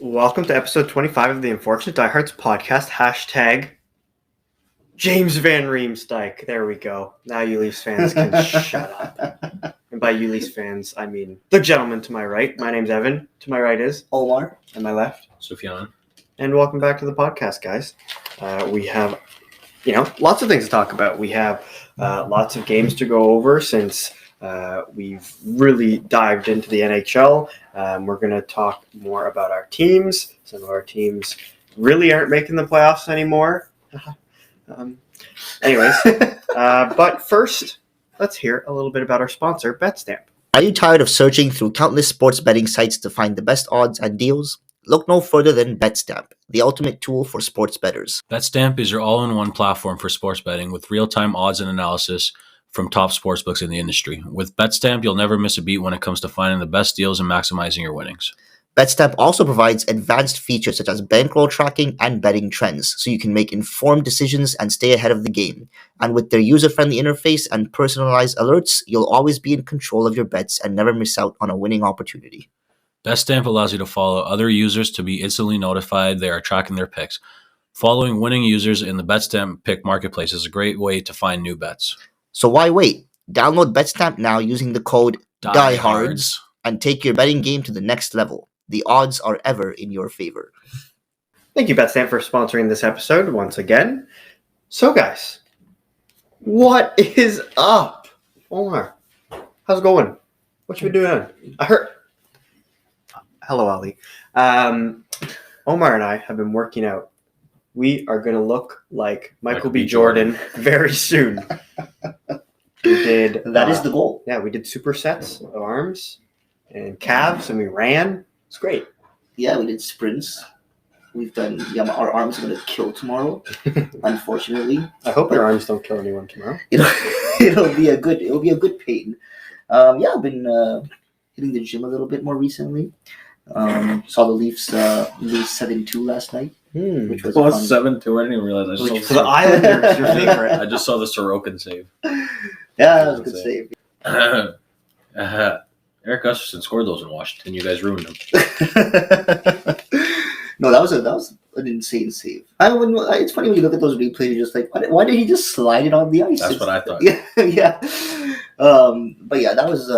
Welcome to episode 25 of the Unfortunate Diehards podcast. Hashtag James Van Riemsdyk. There we go. Now you Leafs fans can shut up. And by you Leafs fans, I mean the gentleman to my right. My name's Evan. To my right is Omar. And my left, Sufjan. And welcome back to the podcast, guys. We have, lots of things to talk about. We have lots of games to go over since we've really dived into the NHL. We're going to talk more about our teams. Some of our teams really aren't making the playoffs anymore. But first, let's hear a little bit about our sponsor, BetStamp. Are you tired of searching through countless sports betting sites to find the best odds and deals? Look no further than BetStamp, the ultimate tool for sports bettors. BetStamp is your all-in-one platform for sports betting with real-time odds and analysis from top sportsbooks in the industry. With BetStamp, you'll never miss a beat when it comes to finding the best deals and maximizing your winnings. BetStamp also provides advanced features such as bankroll tracking and betting trends, so you can make informed decisions and stay ahead of the game. And with their user-friendly interface and personalized alerts, you'll always be in control of your bets and never miss out on a winning opportunity. BetStamp allows you to follow other users to be instantly notified they are tracking their picks. Following winning users in the BetStamp pick marketplace is a great way to find new bets. So why wait? Download BetStamp now using the code DIEHARDS and take your betting game to the next level. The odds are ever in your favor. Thank you, BetStamp, for sponsoring this episode once again. So, guys, what is up? Omar, how's it going? What you been doing? I heard... Hello, Ali. Omar and I have been working out. We are going to look like Michael B. Jordan very soon. We did... That is the goal. Yeah, we did supersets of arms and calves, and we ran. It's great. Yeah, we did sprints. We've done... Yeah, our arms are going to kill tomorrow, unfortunately. I hope your arms don't kill anyone tomorrow. It'll be a good pain. I've been hitting the gym a little bit more recently. Saw the Leafs lose 7-2 last night, which was fun. 7-2. I didn't even realize. For the Islanders, your favorite. I just saw the Sorokin save. Yeah, that was a good save. Eric Gustafsson scored those in Washington. You guys ruined them. No, that was an insane save. It's funny when you look at those replays, you're just like, why did he just slide it on the ice? That's what I thought. Yeah. But yeah, that was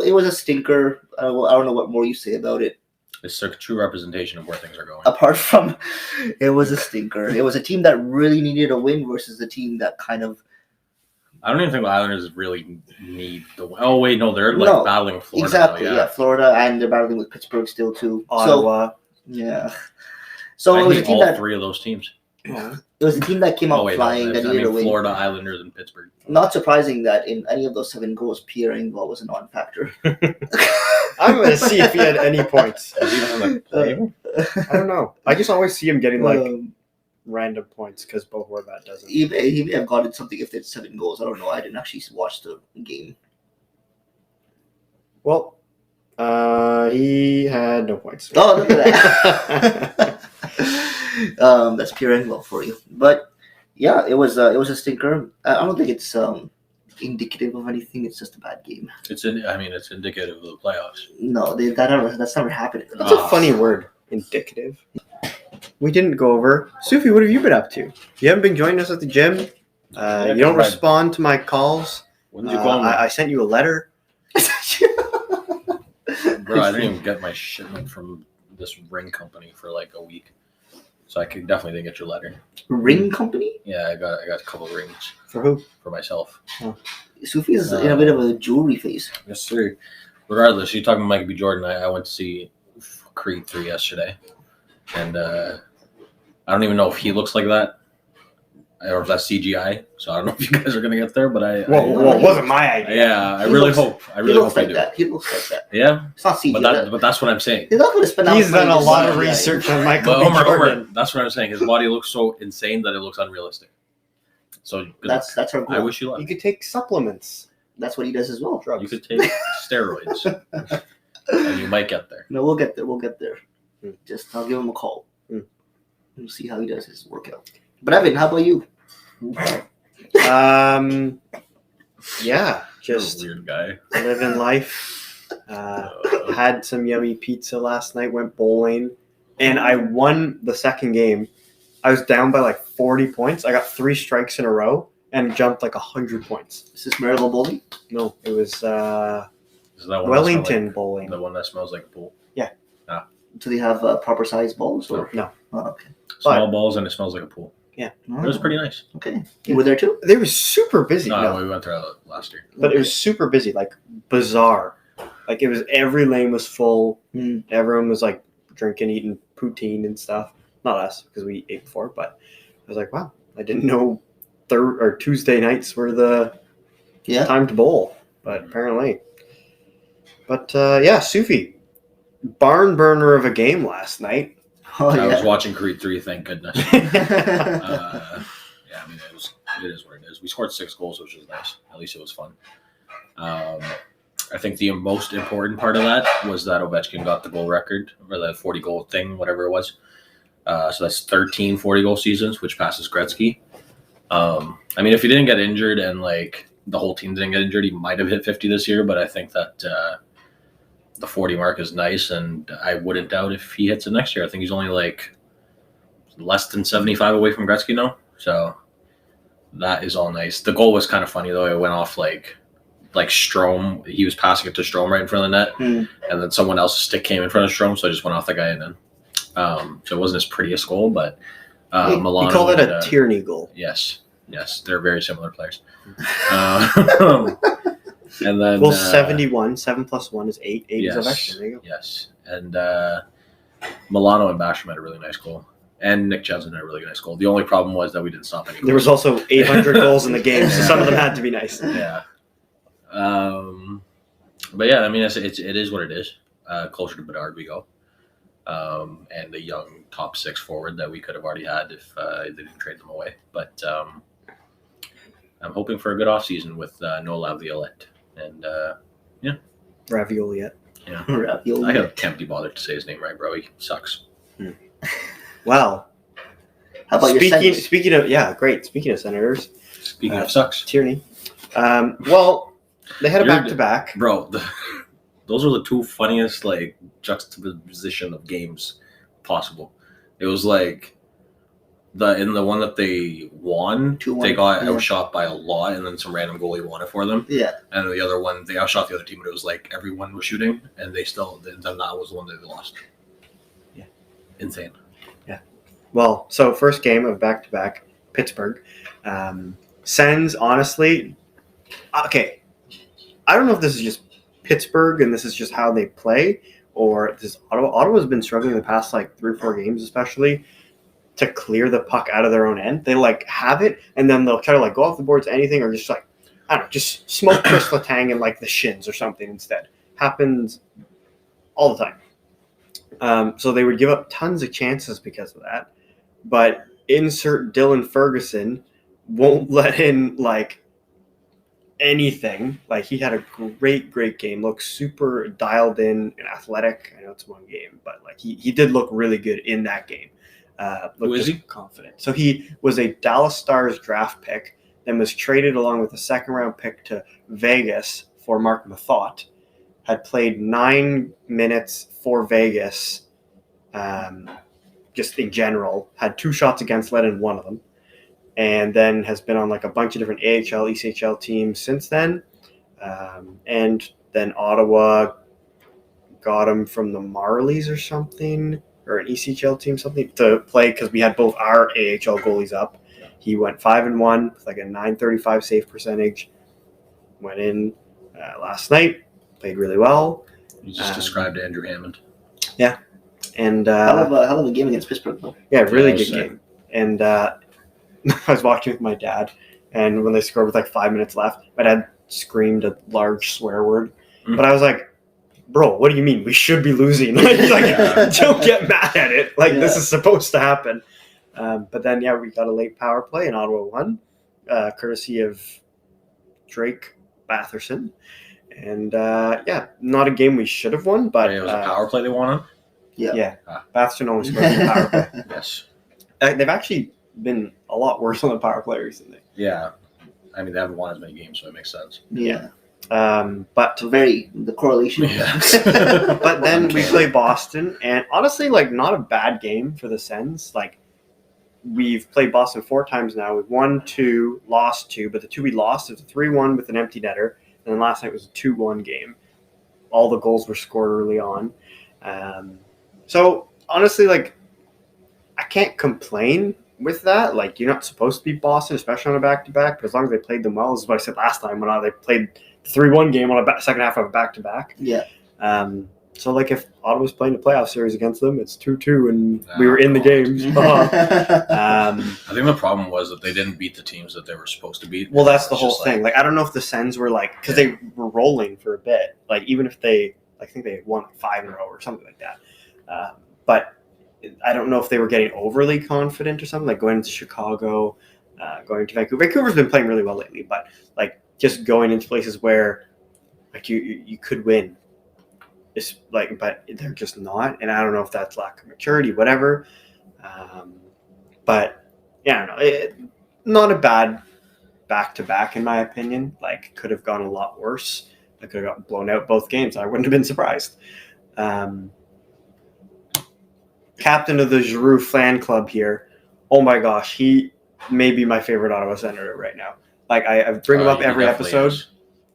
it was a stinker. I don't know what more you say about it. It's a true representation of where things are going. Apart from, it was a stinker. It was a team that really needed a win versus a team that kind of... I don't even think the Islanders really need the win. Oh, wait, no, they're battling with Florida. Exactly, now, yeah. Florida, and they're battling with Pittsburgh still, too. Ottawa. Yeah. So I it was a hate team all three of those teams. Yeah. It was a team that came out flying. That needed a win. Florida, Islanders, and Pittsburgh. Not surprising that in any of those 7 goals, Pierre Engvall was a non-factor. I'm going to see if he had any points. Is he on the play? I don't know. I just always see him getting random points because Bo Horvat doesn't. He may have gotten something if there's 7 goals. I don't know. I didn't actually watch the game. Well, he had no points. Oh, look at that. That's Pierre Engvall for you. But yeah, it was a stinker. I don't think it's indicative of anything. It's just a bad game. It's indicative of the playoffs. No, that's never happened. That's a funny word, indicative. We didn't go over. Sufi, what have you been up to? You haven't been joining us at the gym. You don't respond to my calls. When did you call me? I sent you a letter. Bro, I didn't even get my shipment from this ring company for like a week. So I could definitely get your letter. Ring company? Yeah, I got a couple of rings. For who? For myself. Oh. Sufi is in a bit of a jewelry phase. Yes, sir. Regardless, you're talking about Michael B. Jordan. I went to see Creed 3 yesterday. And I don't even know if he looks like that. Or if that's CGI. So I don't know if you guys are going to get there, but it wasn't my idea. Yeah, I really hope I do. He looks like that. Yeah? It's not CGI. But that's what I'm saying. He's not going to spend He's done a lot of research on Michael B. Jordan. Omar, that's what I'm saying. His body looks so insane that it looks unrealistic. So that's our goal. I wish you luck. You could take supplements. That's what he does as well. Drugs. You could take steroids. And you might get there. No, we'll get there. Just I'll give him a call. We'll see how he does his workout. But Evan, how about you? Yeah, just weird guy. Living life. Had some yummy pizza last night. Went bowling, and I won the second game. I was down by like 40 points. I got 3 strikes in a row and jumped like 100 points. Is this Marigold Bowling? No, it was Is that one Wellington bowling. The one that smells like a pool. Do they have proper size balls? Or? No. Oh, okay. Small balls and it smells like a pool. Yeah. It was pretty nice. Okay. You were there too? They were super busy. No, No, we went there last year. but it was super busy, like bizarre. Like it was every lane was full. Mm. Everyone was like drinking, eating poutine and stuff. Not us because we ate before, but I was like, wow, I didn't know Tuesday nights were the time to bowl, but apparently. But Sufi, barn burner of a game last night. Oh, I was yeah. watching Creed 3, thank goodness. Yeah, I mean, it is what it is. We scored 6 goals, which was nice. At least it was fun. I think the most important part of that was that Ovechkin got the goal record, or the 40-goal thing, whatever it was. So that's 13 40-goal seasons, which passes Gretzky. I mean, if he didn't get injured and like the whole team didn't get injured, he might have hit 50 this year. But I think that the 40 mark is nice, and I wouldn't doubt if he hits it next year. I think he's only like less than 75 away from Gretzky now. So that is all nice. The goal was kind of funny, though. It went off like Strome. He was passing it to Strome right in front of the net, and then someone else's stick came in front of Strome, so I just went off the guy and then. So it wasn't his prettiest goal, but Milano. You call it a Tierney goal. Yes, they're very similar players. And then 71, 7 plus 1 is 8. 8 is Ovechkin. There you go. Yes, and Milano and Basham had a really nice goal, and Nick Jensen had a really nice goal. The only problem was that we didn't stop any goals. There was also 800 goals in the game, so some of them had to be nice. Yeah. But yeah, I mean, it is what it is. Closer to Bedard we go. And a young top 6 forward that we could have already had if they didn't trade them away. But I'm hoping for a good offseason with no Laviolette. And Ravioliette. Yeah. Ravioli. I can't be bothered to say his name right, bro. He sucks. Wow. How about your Sens? Speaking of Senators. Speaking of sucks. Tierney. Well, they had a back-to-back. Bro, those are the 2 funniest like juxtaposition of games possible. It was like in the one that they won, 2-1, they got outshot by a lot, and then some random goalie won it for them. Yeah. And the other one, they outshot the other team, but it was like everyone was shooting, and then that was the one that they lost. Yeah. Insane. Yeah. Well, so first game of back-to-back, Pittsburgh. Sens, honestly, okay. I don't know if this is just Pittsburgh and this is just how they play, or this Ottawa's been struggling the past like 3 or 4 games, especially to clear the puck out of their own end. They like have it, and then they'll try to like go off the boards, anything, or just like I don't know, just smoke Chris Letang in like the shins or something instead. Happens all the time. So they would give up tons of chances because of that. But insert Dylan Ferguson won't let in like anything. Like he had a great game. Looked super dialed in and athletic. I know it's one game, but like he did look really good in that game. Who is he? Confident. So he was a Dallas Stars draft pick, then was traded along with a 2nd-round pick to Vegas for Mark Mathot. Had played 9 minutes for Vegas, just in general. Had 2 shots against, let in 1 of them. And then has been on like a bunch of different AHL, ECHL teams since then. And then Ottawa got him from the Marlies or something, or an ECHL team, something to play because we had both our AHL goalies up. He went 5-1 with like a .935 save percentage. Went in last night, played really well. You just described Andrew Hammond. Yeah, and hell of a game against Pittsburgh, though. Yeah, really good game. And I was watching with my dad, and when they scored with like 5 minutes left, my dad screamed a large swear word, but I was like, bro, what do you mean? We should be losing. Don't get mad at it. This is supposed to happen. But then, we got a late power play, and Ottawa won, courtesy of Drake Batherson. And, not a game we should have won, but... it was a power play they won on? Yeah. Batherson only scored in the power play. Yes. They've actually been a lot worse on the power play recently. Yeah. I mean, they haven't won as many games, so it makes sense. Yeah. But The correlation. Yes. but then we Uncanny. play Boston, and honestly, like, not a bad game for the Sens. Like, we've played Boston 4 times now. We've won 2, lost 2, but the 2 we lost is a 3-1 with an empty netter, and then last night was a 2-1 game. All the goals were scored early on. So honestly, like, I can't complain with that. Like, you're not supposed to beat Boston, especially on a back-to-back, but as long as they played them well, this is what I said last time when they played the 3-1 game on a second half of a back-to-back. Yeah. So, like, if Ottawa's playing a playoff series against them, it's 2-2, and we were in the games. I think the problem was that they didn't beat the teams that they were supposed to beat. Well, that's the It's whole just thing. Like, I don't know if the Sens were, like, because they were rolling for a bit. Like, even if they, I think they won 5 in a row or something like that. But I don't know if they were getting overly confident or something, like going into Chicago, going to Vancouver. Vancouver's been playing really well lately, but, like, just going into places where, like, you could win. It's like, but they're just not, and I don't know if that's lack of maturity, whatever. But yeah, I don't know. Not a bad back-to-back in my opinion. Like, could have gone a lot worse. I could have gotten blown out both games. I wouldn't have been surprised. Captain of the Giroux fan club here. Oh my gosh, he may be my favorite Ottawa Senator right now. Like, I bring him up every episode.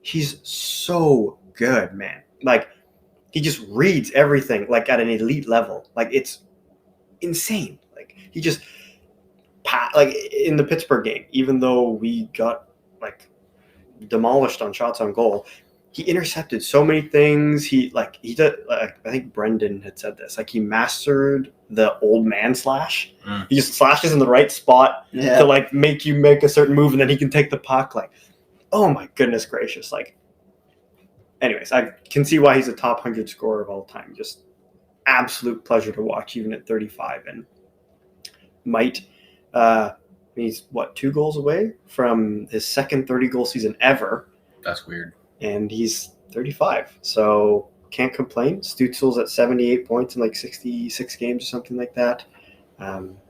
He's so good, man. Like, he just reads everything, like, at an elite level. Like, it's insane. Like, he just, like, in the Pittsburgh game, even though we got, like, demolished on shots on goal, he intercepted so many things. He did, like, I think Brendan had said this, like, he mastered the old man slash. He just slashes in the right spot to, like, make you make a certain move, and then he can take the puck. Like, oh my goodness gracious. Like, anyways, I can see why he's a top 100 scorer of all time. Just absolute pleasure to watch, even at 35. And he's, 2 goals away from his second 30-goal season ever. That's weird. And he's 35. So can't complain. Stutzel's at 78 points in, like, 66 games or something like that.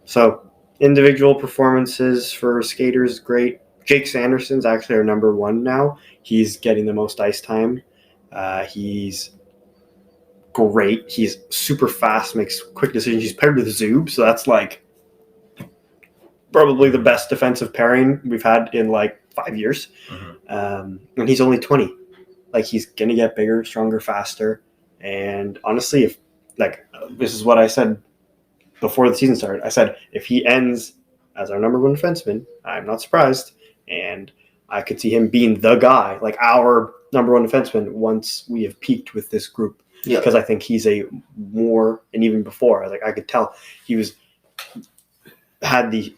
So individual performances for skaters, great. Jake Sanderson's actually our number 1 now. He's getting the most ice time. He's great. He's super fast, makes quick decisions. He's paired with Zub, so that's, like, probably the best defensive pairing we've had in, like, 5 years. And he's only 20. Like, he's going to get bigger, stronger, faster. And honestly, if, like, this is what I said before the season started. I said, if he ends as our number 1 defenseman, I'm not surprised. And I could see him being the guy, like, our number 1 defenseman, once we have peaked with this group. Yeah. Because I think he's a more, and even before, like, I could tell he had the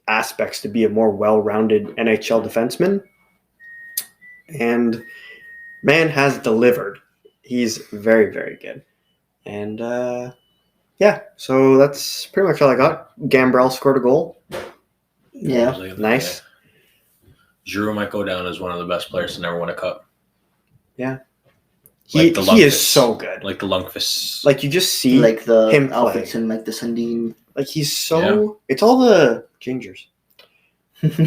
aspects to be a more well-rounded NHL defenseman. And man has delivered. He's very, very good. And yeah, so that's pretty much all I got. Gambrell scored a goal. Yeah. Nice. Giroux might go down as one of the best players to never win a cup. Yeah. Like he is so good. Like the Lundqvist. Like, you just see Like the him outfits play. and, like, the Sundin. Like, he's so... It's all the gingers. Even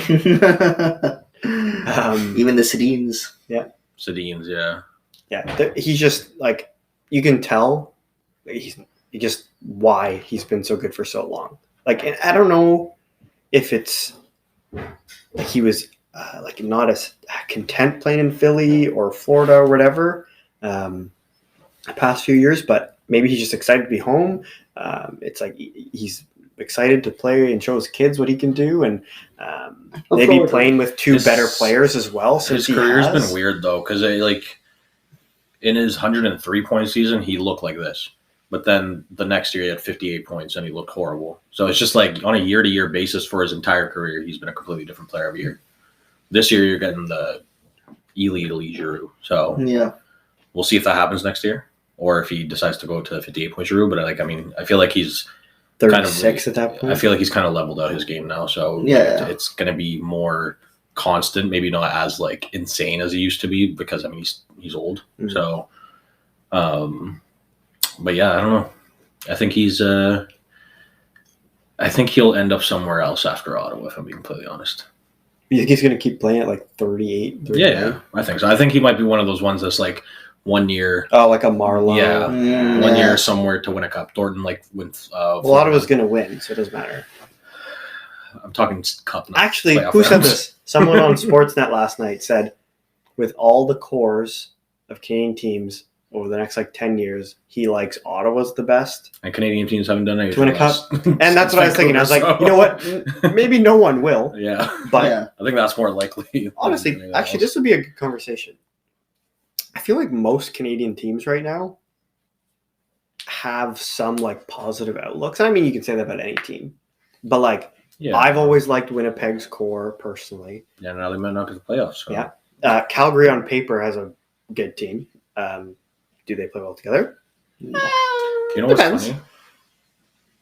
the Sedins. Sedins, yeah. Yeah, he's just, like, you can tell he's just why he's been so good for so long. Like, and I don't know if it's like he was like, not as content playing in Philly or Florida or whatever the past few years, but maybe he's just excited to be home. It's like he's excited to play and show his kids what he can do, and maybe playing with 2 better players as well. His career's been weird, though, because, like, in his 103-point season, he looked like this. But then the next year, he had 58 points, and he looked horrible. So it's just, like, on a year-to-year basis for his entire career, he's been a completely different player every year. This year, you're getting the elite Giroux. So Yeah. we'll see if that happens next year, or if he decides to go to 58-point Giroux. But, like, I mean, I feel like he's 36 at that point. I feel like he's kind of leveled out his game now. So Yeah. it's going to be more constant, maybe not as, like, insane as he used to be, because, I mean, he's old. Mhm. So, but yeah, I don't know. I think I think he'll end up somewhere else after Ottawa, if I'm being completely honest. You think he's going to keep playing at like 38, 39? Yeah, I think so. I think he might be one of those ones that's like 1 year. Oh, like a Marlowe. Yeah, Mm, 1 yeah. year somewhere to win a cup. Thornton wins. A lot of us going to win, so it doesn't matter. I'm talking cup. Not Actually, playoff who said rounds. this? Someone on Sportsnet last night said, with all the cores of Canadian teams over the next like 10 years, he likes Ottawa's the best. And Canadian teams haven't done anything To win a cup. And that's what I was thinking. I was like, you know what? Maybe no one will. Yeah, But Yeah. I think that's more likely. honestly, actually, this would be a good conversation. I feel like most Canadian teams right now have some like positive outlooks. And I mean, you can say that about any team. But like, yeah, I've always liked Winnipeg's core personally. yeah. Now they might not get the playoffs. So. Yeah. Calgary on paper has a good team. Do they play well together? You know what's Depends. funny?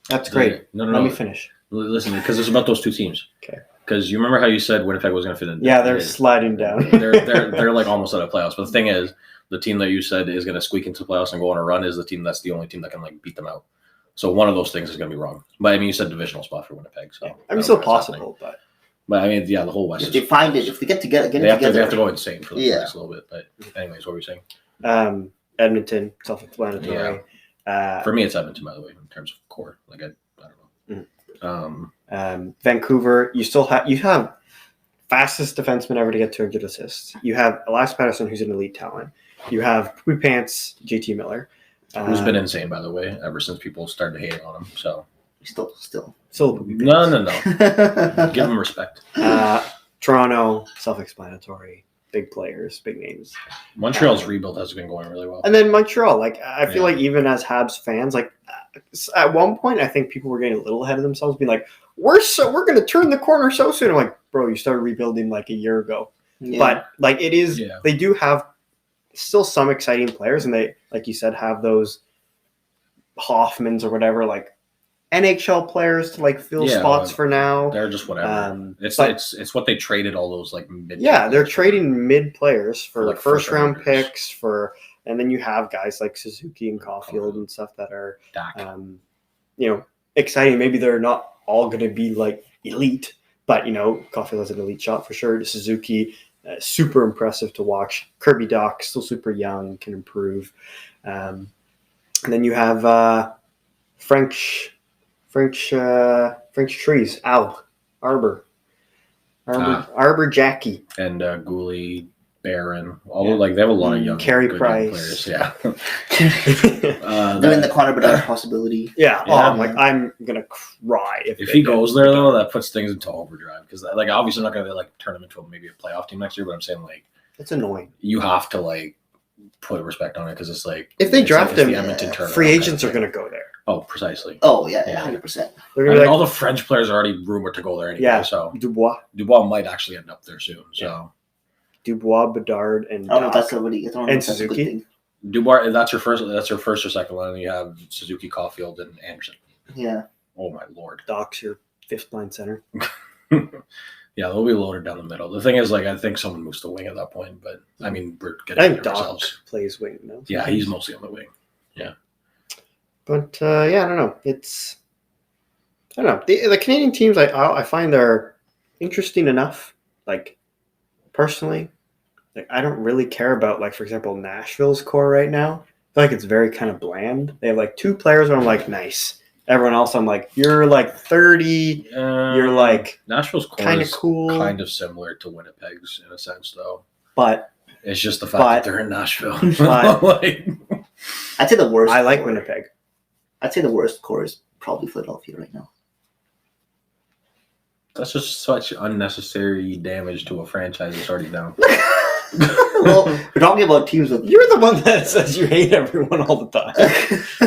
That's great. No. Let me finish. Listen, because it's about those two teams. Okay. Because you remember how you said Winnipeg was going to fit in? Yeah, they're sliding down. they're like almost out of playoffs. But the thing is, the team that you said is going to squeak into playoffs and go on a run is the team that's the only team that can like beat them out. So one of those things is going to be wrong. But I mean, you said divisional spot for Winnipeg. So I mean, don't still know what's happening. possible, but But I mean, yeah, the whole West. If they find it, if they get together, they have to go insane for the playoffs a little bit. But anyways, what were you saying? Edmonton, self-explanatory. For me, it's Edmonton, by the way, in terms of core. Like I don't know. Vancouver, you have fastest defenseman ever to get 200 assists. You have Elias Pettersson, who's an elite talent. You have Poopy Pants, JT Miller. Who's been insane, by the way, ever since people started hating on him. So Still. Still a Poopy Pants. no. Give him respect. Toronto, self-explanatory. Big players, big names. Montreal's rebuild has been going really well. And then Montreal, like I feel like even as Habs fans, like at one point I think people were getting a little ahead of themselves, being like, we're going to turn the corner so soon. I'm like, bro, you started rebuilding like a year ago. Yeah. But like it is, Yeah. they do have still some exciting players, and they, like you said, have those Hoffmans or whatever, like NHL players to like fill spots for now. They're just whatever. It's what they traded all those like mid. Yeah, they're trading mid players for like first round first-rounders. picks and then you have guys like Suzuki and Caulfield and stuff that are Dak. exciting. Maybe they're not all going to be like elite, but Caulfield has an elite shot for sure. Suzuki, super impressive to watch. Kirby Dach, still super young, can improve. And then you have French trees, Arbor Jackie. And Gooley, Barron, like they have a lot of young, Carey good Price. young players. Yeah, They're in the Connor Bedard possibility. Yeah. Yeah. I'm gonna cry if he goes there though. That puts things into overdrive because like obviously not gonna like turn him into maybe a playoff team next year. But I'm saying like it's annoying. you have to like put respect on it because it's like If they it's draft like, him, the Edmonton turnaround free kind of agents are thing. gonna go there. Oh, precisely. Oh yeah, Yeah. 100%. They're I gonna mean, be all like the French players are already rumored to go there anyway. Yeah. So Dubois, might actually end up there soon. So Bedard, and I don't know if Dach. that's already. I don't know And if that's a good Suzuki? thing. Dubois, that's your first or second line. You have Suzuki, Caulfield, and Anderson. Yeah. Oh my lord. Dach's your fifth line center. Yeah, they'll be loaded down the middle. The thing is, like, I think someone moves to wing at that point, but I mean, we're I getting think ahead of Dach ourselves. plays wing now. Yeah, he's mostly on the wing. But I don't know. I don't know. The Canadian teams, I find they're interesting enough. Like personally, like I don't really care about, like, for example, Nashville's core right now. I feel like it's very kind of bland. They have like two players where I'm like, nice. Everyone else, I'm like, you're like 30. You're like Nashville's core kind of is cool. kind of similar to Winnipeg's in a sense, though. But It's just the fact that they're in Nashville. but- Like, I'd say the worst. I like core- Winnipeg. I'd say the worst core is probably Philadelphia right now. that's just such unnecessary damage to a franchise that's already down. Well, we're talking about teams with. You're the one that says you hate everyone all the time.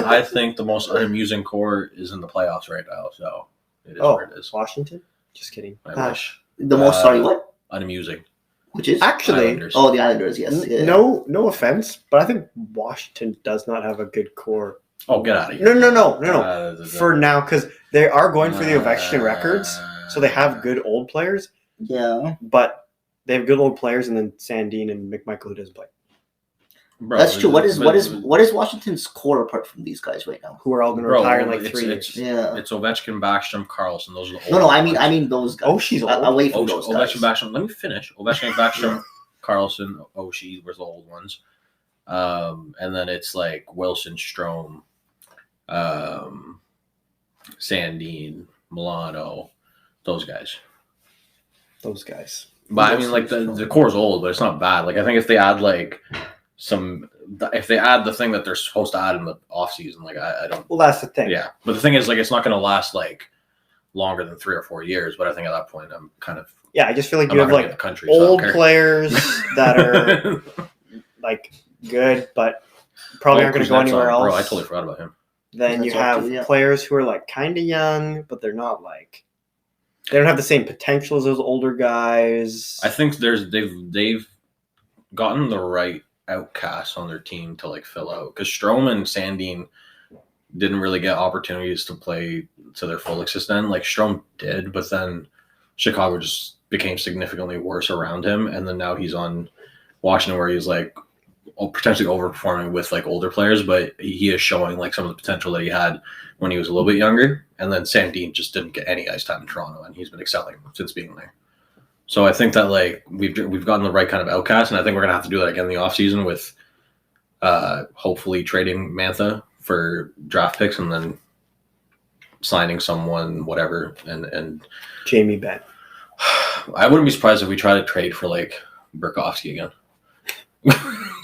I think the most unamusing core is in the playoffs right now, so it is Oh, where it is. Washington? Just kidding. I wish. The most. Sorry, what? Unamusing. Which is Actually, Islanders. Oh, the Islanders. Yes. Yeah. no offense, but I think Washington does not have a good core. Oh, get out of here. No. For now, because they are going for the Ovechkin records, so they have good old players, Yeah. but they have good old players, and then Sandin and McMichael, who doesn't play. Bro, That's true. What is but- Washington's core apart from these guys right now? Who are all going to Bro, retire in like it's- 3 it's- years. Yeah. It's Ovechkin, Backstrom, Carlson. Those are the old No, I ones. mean those guys. Oh, she's old. Away from those guys. Ovechkin, Backstrom. Let me finish. Ovechkin, Backstrom, Carlson, Oshie were the old ones. And then it's like Wilson, Strome, Sandin, Milano, those guys. Those guys. But I mean, like the core's old, but it's not bad. Like I think if they add like if they add the thing that they're supposed to add in the off season, like I don't. Well, that's the thing. Yeah, but the thing is, like, it's not going to last like longer than 3 or 4 years. But I think at that point, I'm kind of. Yeah, I just feel like I'm you not have gonna like get the country, so I don't old care. players that are like good, but probably aren't going to go anywhere else. Bro, I totally forgot about him. Then you That's have too, yeah. players who are like kind of young, but they're not like they don't have the same potential as those older guys. I think they've gotten the right outcasts on their team to like fill out because Strome and Sandin didn't really get opportunities to play to their full extent. Like Strome did, but then Chicago just became significantly worse around him, and then now he's on Washington where he's like potentially overperforming with like older players, but he is showing like some of the potential that he had when he was a little bit younger. And then Sandin just didn't get any ice time in Toronto, and he's been excelling since being there. So I think that like we've gotten the right kind of outcast, and I think we're gonna have to do that again in the offseason with hopefully trading Mantha for draft picks and then signing someone, whatever, and Jamie Benn. I wouldn't be surprised if we try to trade for like Burakovsky again.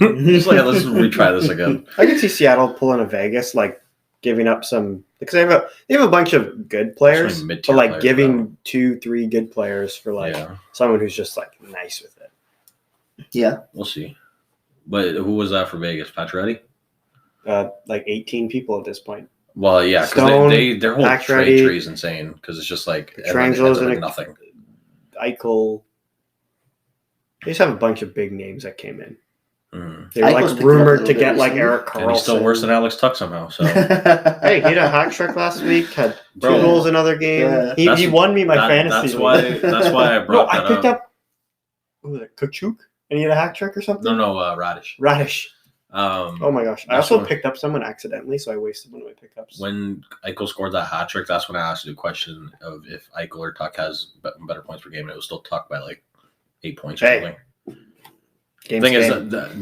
Just like let's retry this again. I can see Seattle pulling a Vegas, like giving up some because they have a bunch of good players, Some but mid-tier like players, giving 2-3 good players for like Yeah, someone who's just like nice with it. Yeah. we'll see. But who was that for Vegas? Pacioretty? Like 18 people at this point. Well, yeah, Stone, because their whole Pacioretty, trade tree is insane because it's just like Petrangelo's like in a- nothing. Eichel. They just have a bunch of big names that came in. Mm. They were Eichel's like picking up a rumored little to bit get like recently. Eric Carlson. And he's still worse than Alex Tuck somehow. So Hey, he had a hat trick last week. Had 2 Bro, goals another game. yeah. He That's- won me my fantasy. That's league. why I No, brought I that picked up. up. What was it? Kachuk, and he had a hat trick or something. No, Radish. Radish. Oh Oh my gosh! I That's also one. picked up someone accidentally, so I wasted one of my pickups. When Eichel scored that hat trick, that's when I asked you the question of if Eichel or Tuck has better points per game, and it was still Tuck by like 8 points or Hey. something. Game's The thing is game. that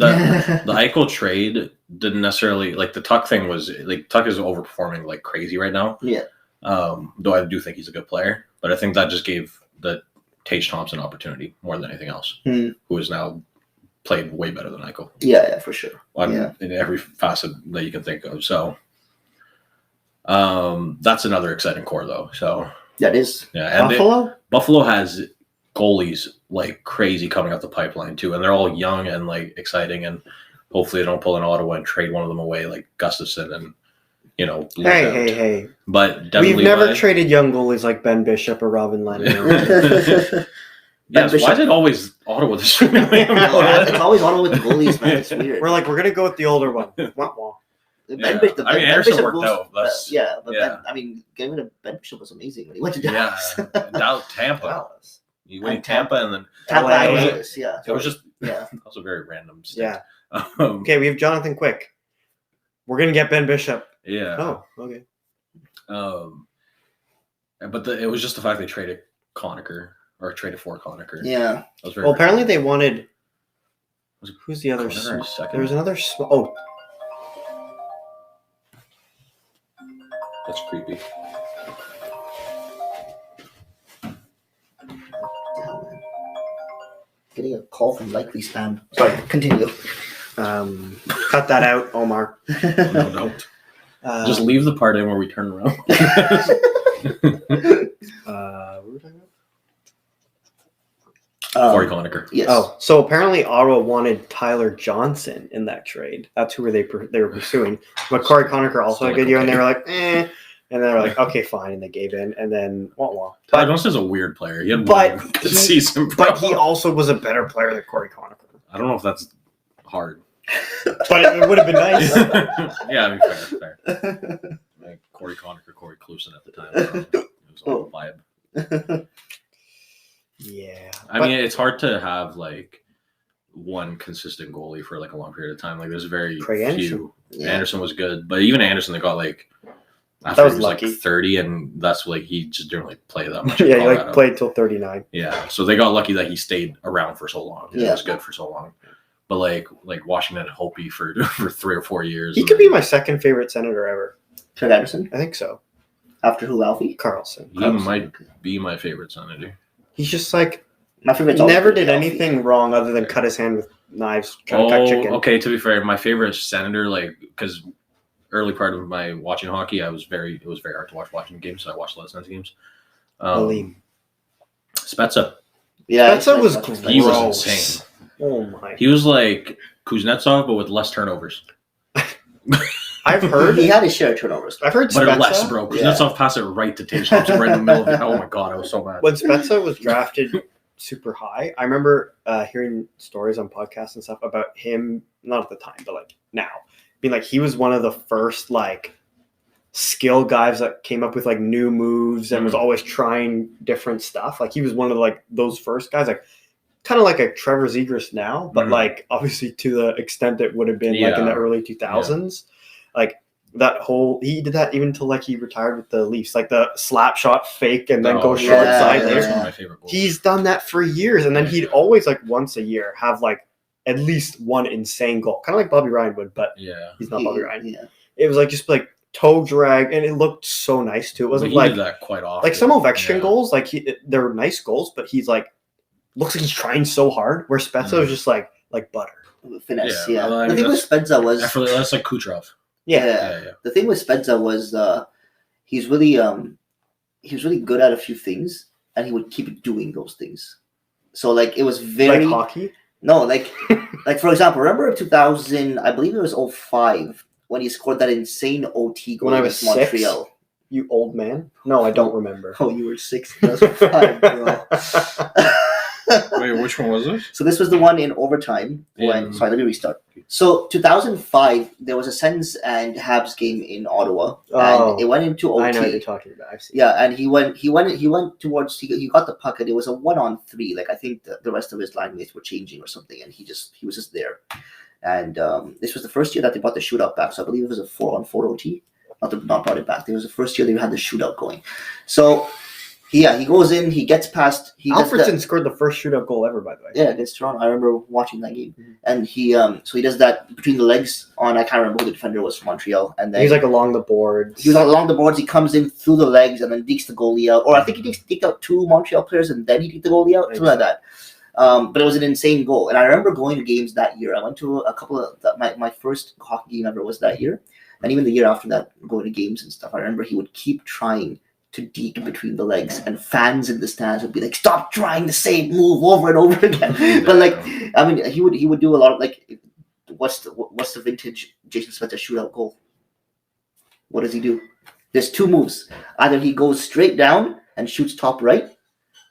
the Eichel trade didn't necessarily like the Tuck thing was like Tuck is overperforming like crazy right now. Yeah. Though I do think he's a good player, but I think that just gave the Tage Thompson opportunity more than anything else, Hmm. who has now played way better than Eichel Yeah, for sure. in every facet that you can think of. So that's another exciting core though. So That is. yeah, and Buffalo. Buffalo has goalies like crazy coming out the pipeline too, and they're all young and like exciting, and hopefully they don't pull an Ottawa and trade one of them away like Gustafson and lose out. Hey! But Devin We've Levi, never traded young goalies like Ben Bishop or Robin Leonard. Yes, Ben why is Bishop- it always Ottawa this year? It's always on with the goalies, man. It's weird. We're like, we're gonna go with the older one. Wah, wah. Yeah. I mean, Anderson worked out. That's- yeah, but yeah. getting rid of Ben Bishop was amazing when he went to Yeah, Dallas. Tampa. Dallas. You went And Tampa, and then Tampa, LA. yeah. it was just Yeah. also very random. Stint. Yeah. Um, Okay, we have Jonathan Quick. We're gonna get Ben Bishop. yeah. Oh, okay. But it was just the fact they traded Conacher or traded for Conacher. Yeah. That was very Well, apparently random. they wanted. Was it Who's the other? Conacher second? There was another. Oh, That's creepy. Damn, man. Getting a call from likely spam. Sorry, continue. cut that out, Omar. No, don't. Just leave the part in where we turn around. What were we talking about? Corey Conacher. Yes. Oh, so apparently Ottawa wanted Tyler Johnson in that trade. That's who they were pursuing. But Corey Conacher also had a Still good year, and they okay. were like, eh. And they were like, okay, fine, and they gave in, and then wah. Tyler Johnson's a weird player. He had But one good he- season. But he also was a better player than Corey Conacher. I don't know if that's hard. But it would have been nice. Yeah, I mean, fair. Like Corey Conacher, Corey Klusen at the time. I don't know. It was all vibe. Yeah. I mean, it's hard to have like one consistent goalie for like a long period of time. Like there's very Craig Anderson. few. Yeah. Anderson was good, but even Anderson, they got like That after was he was lucky. like 30, and that's like he just didn't really play that much. Yeah, in he like Colorado. played till 39. Yeah, so they got lucky that he stayed around for so long. It Yeah. was good for so long. But like Washington had Hopi for 3 or 4 years. He and could be then my second favorite senator ever. Craig Anderson? I think so. After who, Alfie? Carlson. He might be my favorite senator. He's just like My favorite. never did anything wrong other than cut his hand with knives trying to cut chicken. Okay. To be fair, my favorite senator, like because early part of my watching hockey, it was very hard to watch watching games, so I watched a lot of Sens games. Aleem. Spezza, Yeah, Spezza was gross. he was gross. insane. Oh my! He was like Kuznetsov, but with less turnovers. I've heard. He had his share of turnovers. I've heard But Spezza. less, bro. Kuznetsov passed it right to Tage Thompson, right in the middle of it. Oh my god, I was so mad. When Spezza was drafted super high, I remember hearing stories on podcasts and stuff about him. Not at the time, but like now, being like he was one of the first like skill guys that came up with like new moves and was always trying different stuff. Like he was one of like those first guys, like kind of like a Trevor Zegras now, but like obviously to the extent it would have been like in the early 2000s. Like that whole he did that even until like he retired with the Leafs, like the slap shot fake and then go short yeah, side. That's Like, one of my favorite goals. he's done that for years, and then he'd always like once a year have like at least one insane goal, kind of like Bobby Ryan would, but yeah. he's not Bobby Ryan. Yeah. It was like just like toe drag, and it looked so nice too. It wasn't He like did that quite often. like some Ovechkin Yeah. goals, like they're nice goals, but he's like looks like he's trying so hard. Where Spezza was just like butter. Finesse, Yeah, yeah. well, I The mean, thing with Spezza was That's like Kucherov. Yeah. Yeah. the thing with Spezza was he's really he was really good at a few things, and he would keep doing those things. So like it was very Like hockey. no like like for example, remember 2000? I believe it was 05 when he scored that insane OT goal When I was against 6? Montreal. You old man. No, I don't remember. Oh, you were 6. 2005, bro. Wait, which one was it? So this was the one in overtime. When sorry, let me restart. So 2005, there was a Sens and Habs game in Ottawa, Oh. and it went into OT. I know what you're talking about. I've seen. Yeah, and he went towards he got the puck, and it was a 1-on-3. Like I think the rest of his line mates were changing or something, and he was just there. And this was the first year that they brought the shootout back. So I believe it was a 4-on-4 OT. Not brought it back. It was the first year they had the shootout going. So he goes in, he gets past. Alfredson scored the first shootout goal ever, by the way. Yeah, against Toronto. I remember watching that game, and he does that between the legs on. I can't remember who the defender was from Montreal, and then He's like along the boards. he was along the boards. He comes in through the legs and then dekes the goalie out, or I think he deked out 2 Montreal players and then he deked the goalie out, something like that. But it was an insane goal, and I remember going to games that year. I went to a couple of my first hockey game ever was that year, and even the year after that, going to games and stuff. I remember he would keep trying to deke between the legs, and fans in the stands would be like, "Stop trying the same move over and over again." But like, I mean, he would do a lot of like, what's the vintage Jason Spezza shootout goal? What does he do? There's 2 moves. Either he goes straight down and shoots top right,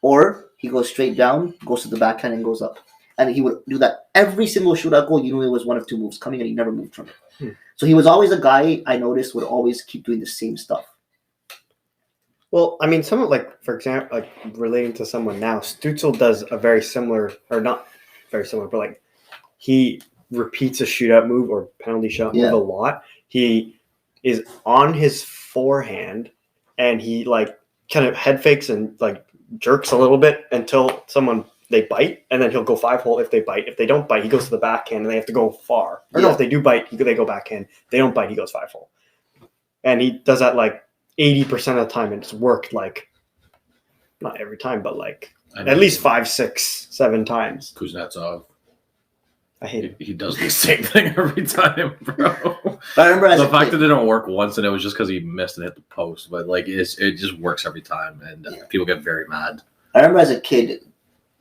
or he goes straight down, goes to the backhand, and goes up. And he would do that every single shootout goal. You knew it was one of 2 moves coming, and he never moved from it. So he was always a guy I noticed would always keep doing the same stuff. Well, I mean, someone like, for example, like relating to someone now, Stützle does a very similar, or not very similar, but like he repeats a shootout move or penalty shot move a lot. He is on his forehand, and he like kind of head fakes and like jerks a little bit until they bite, and then he'll go 5-hole if they bite. If they don't bite, he goes to the backhand, and they have to go far. Or no, if they do bite, they go backhand. If they don't bite, he goes 5-hole. And he does that like 80% of the time, and it's worked like not every time, but like at least 5, 6, 7 times. Kuznetsov. I hate it. He does the same thing every time, bro. But I remember The fact that it didn't work once, and it was just because he missed and hit the post, but like it just works every time, and people get very mad. I remember as a kid,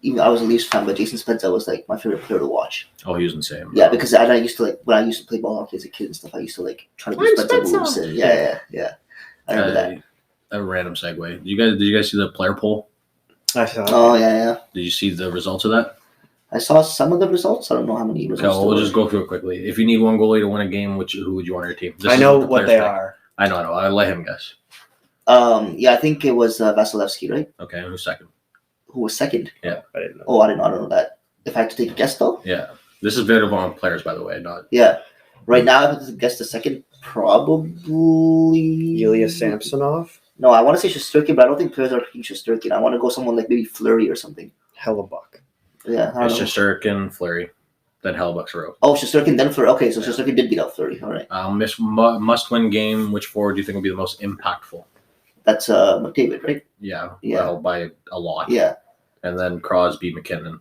even I was a Leafs fan, but Jason Spezza was like my favorite player to watch. Oh, he was insane. Bro. Yeah, because I used to like when I used to play ball hockey as a kid and stuff. I used to like try to do Spezza moves, and yeah. I remember that. A random segue. Did you guys see the player poll? I saw it. Oh yeah. Did you see the results of that? I saw some of the results. I don't know how many results. Okay, well, we'll there just were. go through it quickly. If you need one goalie to win a game, who would you want on your team? This I is know the what players they pick. are. I know. I'll let him guess. Yeah, I think it was Vasilevsky, right? Okay, who's second? Who was second? I didn't know. Oh, I don't know that. If I had to take a guess, though? Yeah. This is available on players, by the way, not. Yeah. Right now, if I had to guess the second, probably... Ilya Samsonov, No, I want to say Shesterkin, but I don't think players are picking Shesterkin. I want to go someone like maybe Fleury or something. Hellebuck. Yeah, I don't It's know. Shesterkin, Fleury, then Hellbuck's row. Oh, Shesterkin, then Fleury. Okay, so Shesterkin did beat out Fleury. All right. Must-win game. Which forward do you think will be the most impactful? That's McDavid, right? Yeah. Yeah. Well, by a lot. Yeah. And then Crosby, McKinnon,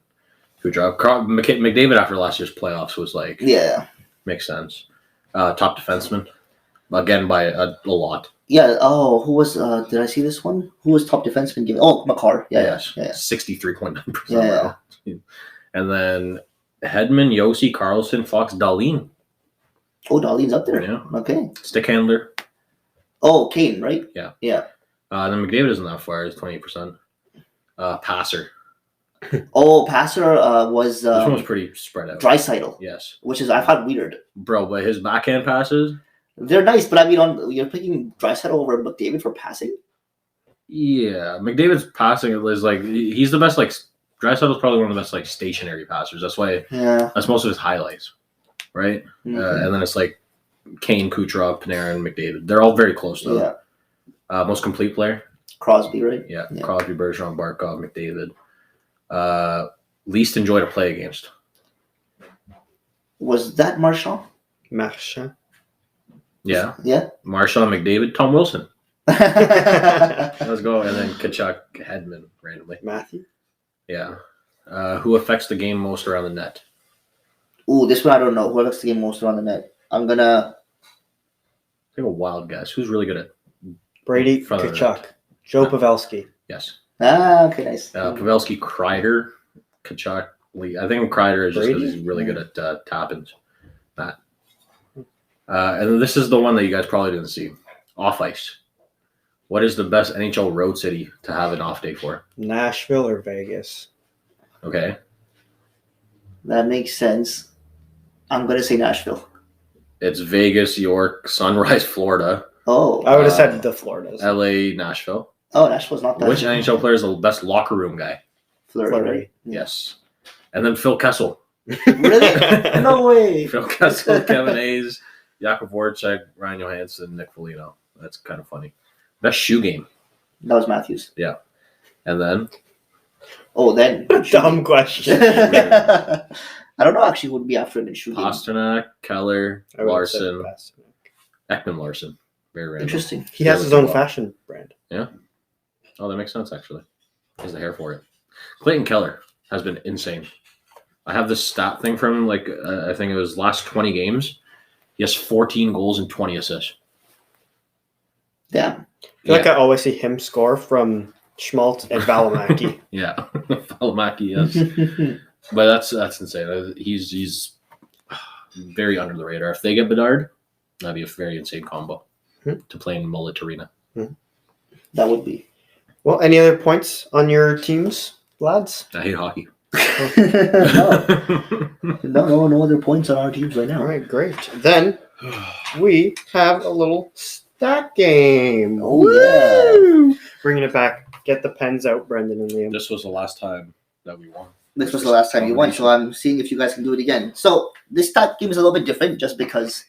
Kucherov. McDavid after last year's playoffs was like, Yeah. makes sense. Top defenseman, again by a lot. Yeah. Oh, who was? Did I see this one? Who was top defenseman given? Oh, Makar. Yeah. Yes, Yeah. 63.9%. Yeah. And then Hedman, Yossi, Carlson, Fox, Dahlin. Oh, Dahlin's up there. Yeah. Okay. Stick handler. Oh, Kane, right? Yeah. Yeah. Then McDavid isn't that far. It's 28%. Passer. Oh, passer was This one was pretty spread out. Draisaitl, Yes. which is I found weird. Bro, but his backhand passes, They're nice, but I mean, you're picking Draisaitl over McDavid for passing. yeah. McDavid's passing is like, he's the best, like, Draisaitl's probably one of the best, like, stationary passers. That's why, Yeah. that's most of his highlights, right? Mhm. And then it's like Kane, Kucherov, Panarin, McDavid. They're all very close, though. Yeah. Most complete player? Crosby, right? Yeah. Yeah. Crosby, Bergeron, Barkov, McDavid. Least enjoy to play against. Was that Marchand? Marchand. Yeah. Yeah. Marchand, McDavid, Tom Wilson. Oh, Let's go. And then Kachuk, Hedman, randomly. Matthew. Yeah. Who affects the game most around the net? Ooh, this one I don't know. Who looks the game most on the net? I'm gonna. Take a wild guess. Who's really good at? Brady Front of the Kachuk. Joe Pavelski. Yes. Okay, nice. Pavelski, Kreider, Kachuk, Lee. I think Kreider is just because Brady? he's really good at tap-ins. That. And then this is the one that you guys probably didn't see. Off ice. What is the best NHL road city to have an off day for? Nashville or Vegas? Okay. That makes sense. I'm gonna say Nashville. It's Vegas, York, Sunrise, Florida, Oh. I would have said the Floridas. LA, Nashville. Oh, Nashville's not that. Which NHL player is the best locker room guy? Fleury, Fleury. right? Yes. And then Phil Kessel. Really? No way. Phil Kessel, Kevin Hayes, Jakub Voracek, Ryan Johansson, Nick Foligno. That's kind of funny. Best shoe game. That was Matthews. And then Oh, then. Dumb question. I don't know actually who would be after him in shooting. Pasternak, Keller, I would have said Larson, Pasternak. Ekman Larson. Very random. Interesting. He has his own fashion brand. Oh, that makes sense, actually. He has the hair for it. Clayton Keller has been insane. I have this stat thing from him, like, I think it was last 20 games. He has 14 goals and 20 assists. Damn. I feel like I always see him score from Schmaltz and Valimaki. Yeah. Valimaki, yes. But that's insane. He's very under the radar. If they get Bedard, that'd be a very insane combo to play in Mullet Arena. That would be. Well, any other points on your teams, lads? I hate hockey. No other points on our teams right now. All right, great. Then we have a little stat game. Oh, Woo! Bringing it back. Get the pens out, Brendan and Liam. This was the last time that we won. This was the last time you won, so I'm seeing if you guys can do it again. So this stat game is a little bit different just because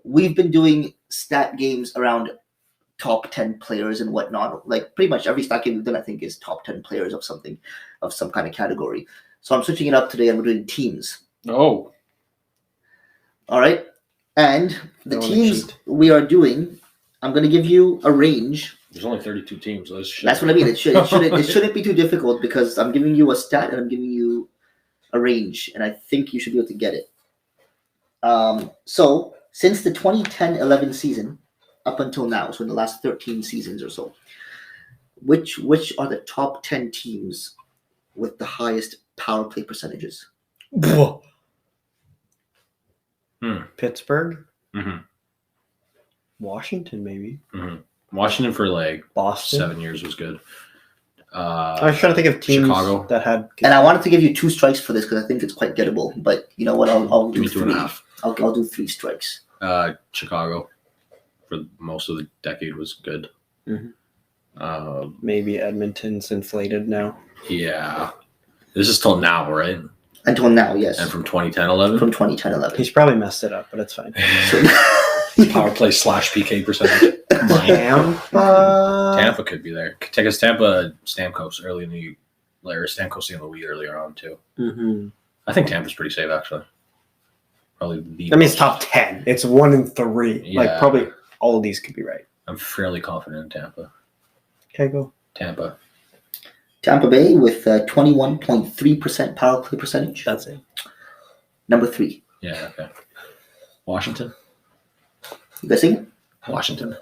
we've been doing stat games around top 10 players and whatnot. Like pretty much every stat game we've done, I think, is top 10 players of something, of some kind of category. So I'm switching it up today and we're doing teams. Oh. All right. And the Don't wanna teams cheat. we are doing, I'm going to give you a range. There's only 32 teams. So That's what I mean. It shouldn't be too difficult because I'm giving you a stat and I'm giving you a range, and I think you should be able to get it. So since the 2010-11 season up until now, so in the last 13 seasons or so, which are the top 10 teams with the highest power play percentages? Pittsburgh, Mm-hmm. Washington, maybe. Mm-hmm. Washington for like Boston. 7 years was good. I was trying to think of teams Chicago. that had. And I wanted to give you 2 strikes for this because I think it's quite gettable. But you know what? I'll Give do me 3. 2.5. I'll do 3 strikes. Chicago for most of the decade was good. Maybe Edmonton's inflated now. Yeah. This is till now, right? Until now, yes. And from 2010-11? From 2010-11. He's probably messed it up, but it's fine. Power play / PK percentage. Come on. Tampa could be there. Take us Tampa Stamkos early in the or Stamkos in the lead earlier on too. Mm-hmm. I think Tampa's pretty safe actually. Probably the I mean, it's top 10. It's 1 in 3. Yeah. Like probably all of these could be right. I'm fairly confident in Tampa. Okay, go. Tampa. Tampa Bay with 21.3% power play percentage. That's it. Number 3. Yeah. Okay. Washington. You guys see? Washington.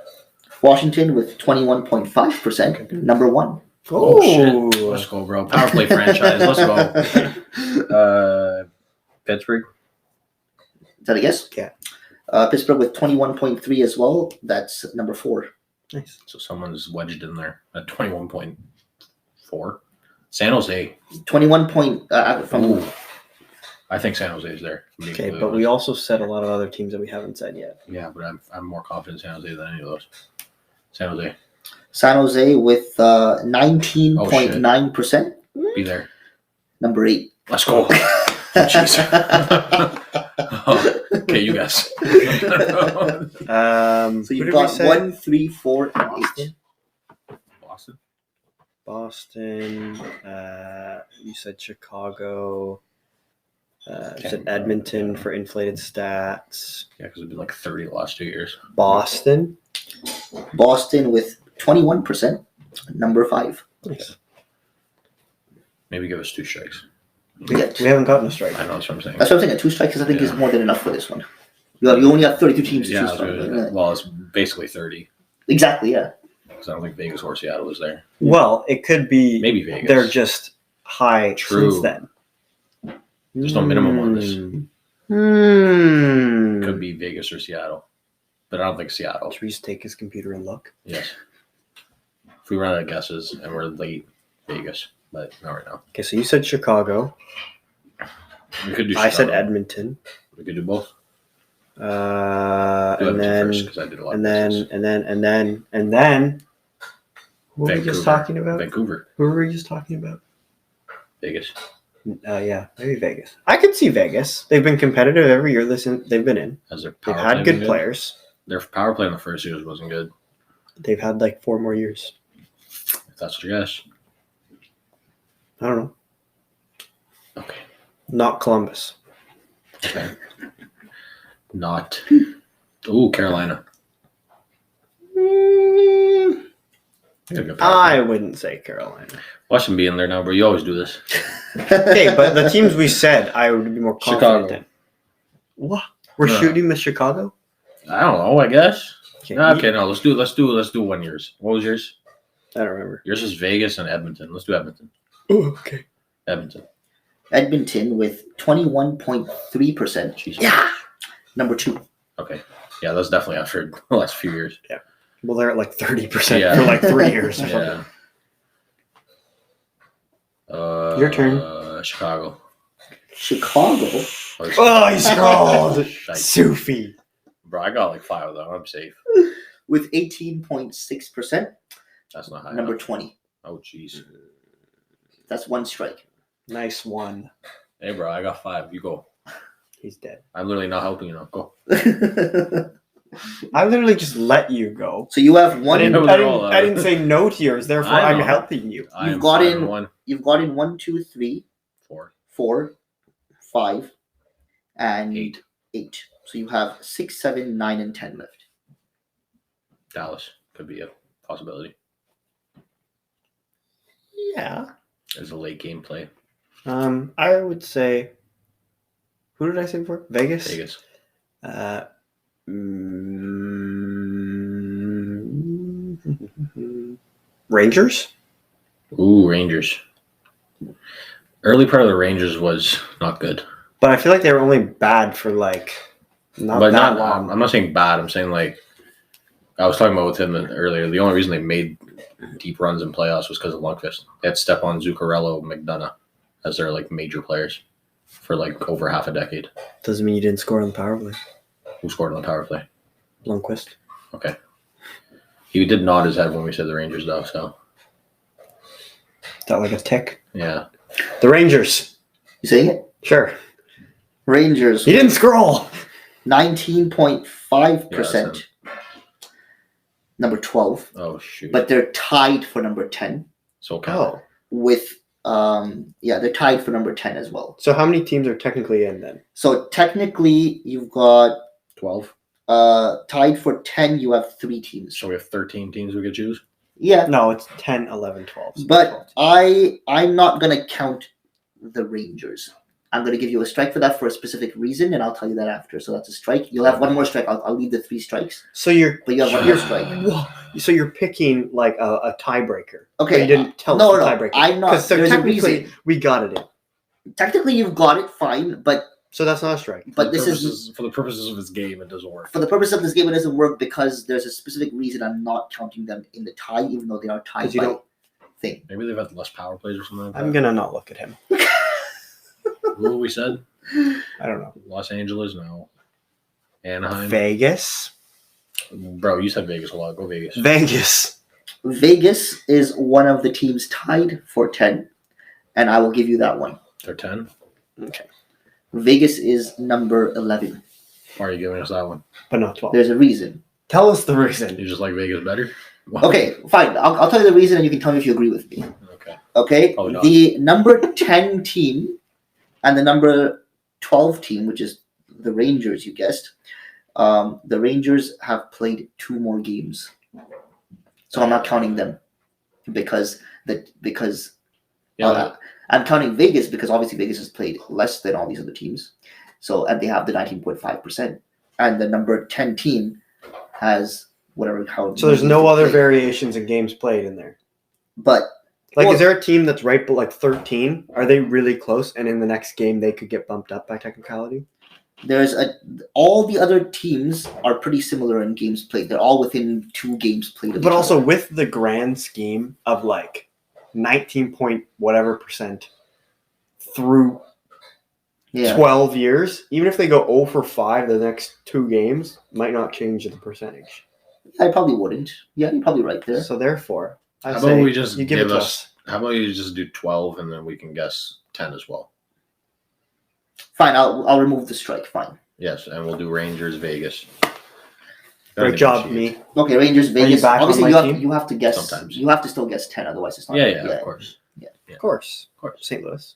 Washington with 21.5%. Number 1. Oh shit! Let's go, bro. Power play franchise. Let's go. Pittsburgh. Is that a guess? Yeah. Pittsburgh with 21.3 as well. That's number 4. Nice. So someone's wedged in there at 21.4. San Jose. 21 point from. Ooh. I think San Jose is there. Okay, but we also said a lot of other teams that we haven't said yet. Yeah, but I'm more confident in San Jose than any of those. San Jose. San Jose with 19.9%. Be there. Number 8. Let's go. Jeez. Okay, you guys. So you've got 1, 3, 4, and 8. Boston. Boston. You said Chicago. You said Edmonton for inflated stats. Yeah, because it's been like 30 the last 2 years. Boston. Boston with 21%. Number 5. Nice. Maybe give us 2 strikes. We haven't gotten a strike. I know that's what I'm saying. That's what I'm saying. 2 strikes I think is more than enough for this one. You only have 32 teams to choose from. Well, it's basically 30. Exactly, yeah. Because I don't think Vegas or Seattle is there. Well, it could be. Maybe Vegas. They're just high True. since then. There's no minimum on this. Hmm. Could be Vegas or Seattle. But I don't think Seattle. Should we just take his computer and look? Yes. If we run out of guesses and we're late, Vegas. But not right now. Okay, so you said Chicago. We could do I said Chicago. Edmonton. We could do both. Do And Edmonton then, first, 'cause I did a lot and of then, business. and then. What were we Vancouver. just talking about? Vancouver. Who were we just talking about? Vegas. Yeah, maybe Vegas. I could see Vegas. They've been competitive every year they've been in. Has their They've power had play good been players. Their power play in the first years wasn't good. They've had like 4 more years. If that's what you guess. I don't know. Okay. Not Columbus. Okay. Not. Ooh, Carolina. They got a good power I play. wouldn't say Carolina. Watch them be in there now, bro. You always do this. Okay, but the teams we said, I would be more confident Chicago. in. What? We're No. shooting with Chicago? I don't know. I guess. Okay, Okay, no. Let's do 1 yours. What was yours? I don't remember. Yours is Vegas and Edmonton. Let's do Edmonton. Oh, okay. Edmonton. Edmonton with 21.3%. Jesus. Yeah. Number 2. Okay. Yeah, that's definitely after the last few years. Well, they're at like 30% Yeah. for like 3 years or something. Yeah. Your turn. Chicago. Chicago Oh, he scrolled. Shite. Sophie. Bro, I got like 5 of them. I'm safe. with 18.6%. That's not high Number enough. 20. Oh, jeez. That's 1 strike. Nice one. Hey, bro, I got 5. You go. He's dead. I'm literally not helping you now. Go. I literally just let you go. So you have one. I didn't, know I they're all didn't, I didn't say no to yours, therefore I I'm know. helping you. I You've am got 5 in- and 1. You've got in 1, 2, 3, 4. 4, 5, and 8. 8. So you have 6, 7, 9, and 10 left. Dallas could be a possibility. Yeah. As a late game play. I would say. Who did I say before? Vegas. Vegas. Rangers. Ooh, Rangers. Early part of the Rangers was not good. But I feel like they were only bad for like not but that not long. I'm not saying bad. I'm saying like I was talking about with him earlier. The only reason they made deep runs in playoffs was because of Lundqvist. They had Stepan, Zuccarello, McDonough as their like major players for like over half a decade. Doesn't mean you didn't score on the power play. Who scored on the power play? Lundqvist. Okay. He did nod his head when we said the Rangers though, so Is that like a tick? yeah. The Rangers. You saying it? Sure. Rangers, You didn't scroll. 19.5%. Number 12. Oh shoot! But they're tied for number 10 so Oh. with they're tied for number 10 as well. So how many teams are technically in then? So technically you've got 12. tied for 10, you have 3 teams. So we have 13 teams we could choose. Yeah. No, it's 10, 11, 12. So But 12. I'm not gonna count the Rangers. I'm gonna give you a strike for that for a specific reason, and I'll tell you that after. So that's a strike. You'll have one more strike. I'll leave the 3 strikes. So you're But you have one more strike. So you're picking like a tiebreaker. Okay. But you didn't tell No, us the no, tiebreaker. I'm not. So There's a technically reason. we got it in. Technically, you've got it fine, but So that's not a strike. but this is for the purposes of this game. It doesn't work. for the purpose of this game. It doesn't work because there's a specific reason I'm not counting them in the tie, even though they are tied 'Cause you by don't- thing. Maybe they've had less power plays or something like that. I'm gonna not look at him. Who we said? I don't know. Los Angeles? No. Anaheim? Vegas. Bro, you said Vegas a lot. Go Vegas. Vegas. Vegas is one of the teams tied for 10, and I will give you that one. They're 10. Okay. Vegas is number 11. Why are you giving us that one? But not 12. There's a reason. Tell us the reason. You just like Vegas better? Okay, fine. I'll tell you the reason, and you can tell me if you agree with me. Okay. Okay? Probably not. The number 10 team and the number 12 team, which is the Rangers, you guessed, the Rangers have played 2 more games. So I'm not counting them because Yeah, I'm counting Vegas because obviously Vegas has played less than all these other teams. So and they have the 19.5%. And the number 10 team has whatever how So there's many no games other played. variations in games played in there. But Like, Well- is there a team that's right but like 13? Are they really close? And in the next game, they could get bumped up by technicality? all the other teams are pretty similar in games played. They're all within 2 games played. of But each also other. with the grand scheme of like 19 point whatever percent through yeah. 12 years, even if they go 0 for 5 the next 2 games, might not change the percentage. I probably wouldn't. Yeah, you're probably right there. So therefore, I How say about we just you give it give to us? How about you just do 12 and then we can guess 10 as well? Fine, I'll remove the strike. Fine. Yes, and we'll do Rangers, Vegas. Great job, me. Okay, Rangers, Vegas. back on Obviously, my team? you have to guess. Sometimes. You have to still guess 10, otherwise it's not. Yeah, of course. Of course. Of course. St. Louis.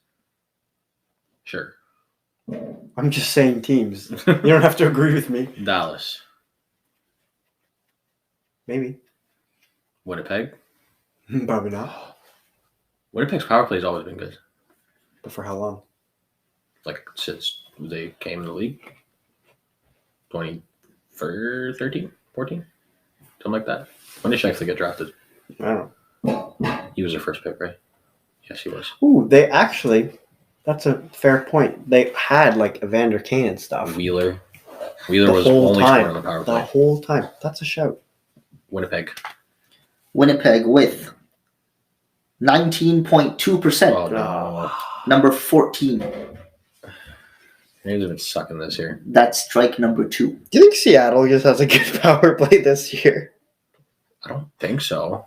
Sure. I'm just saying teams. You don't have to agree with me. Dallas, Maybe. Winnipeg. Probably not. Winnipeg's power play's always been good. But for how long? Like since they came in the league. 2013, 14, something like that. When did she actually get drafted? I don't know. He was their first pick, right? Yes, he was. Ooh, they actually, that's a fair point. They had like Evander Kane and stuff. Wheeler The was whole only time. scoring on the power The play. whole time. That's a shout. Winnipeg. Winnipeg with 19.2%. Oh no, Number 14. maybe they've been sucking this here. That's strike number 2. Do you think Seattle just has a good power play this year? I don't think so.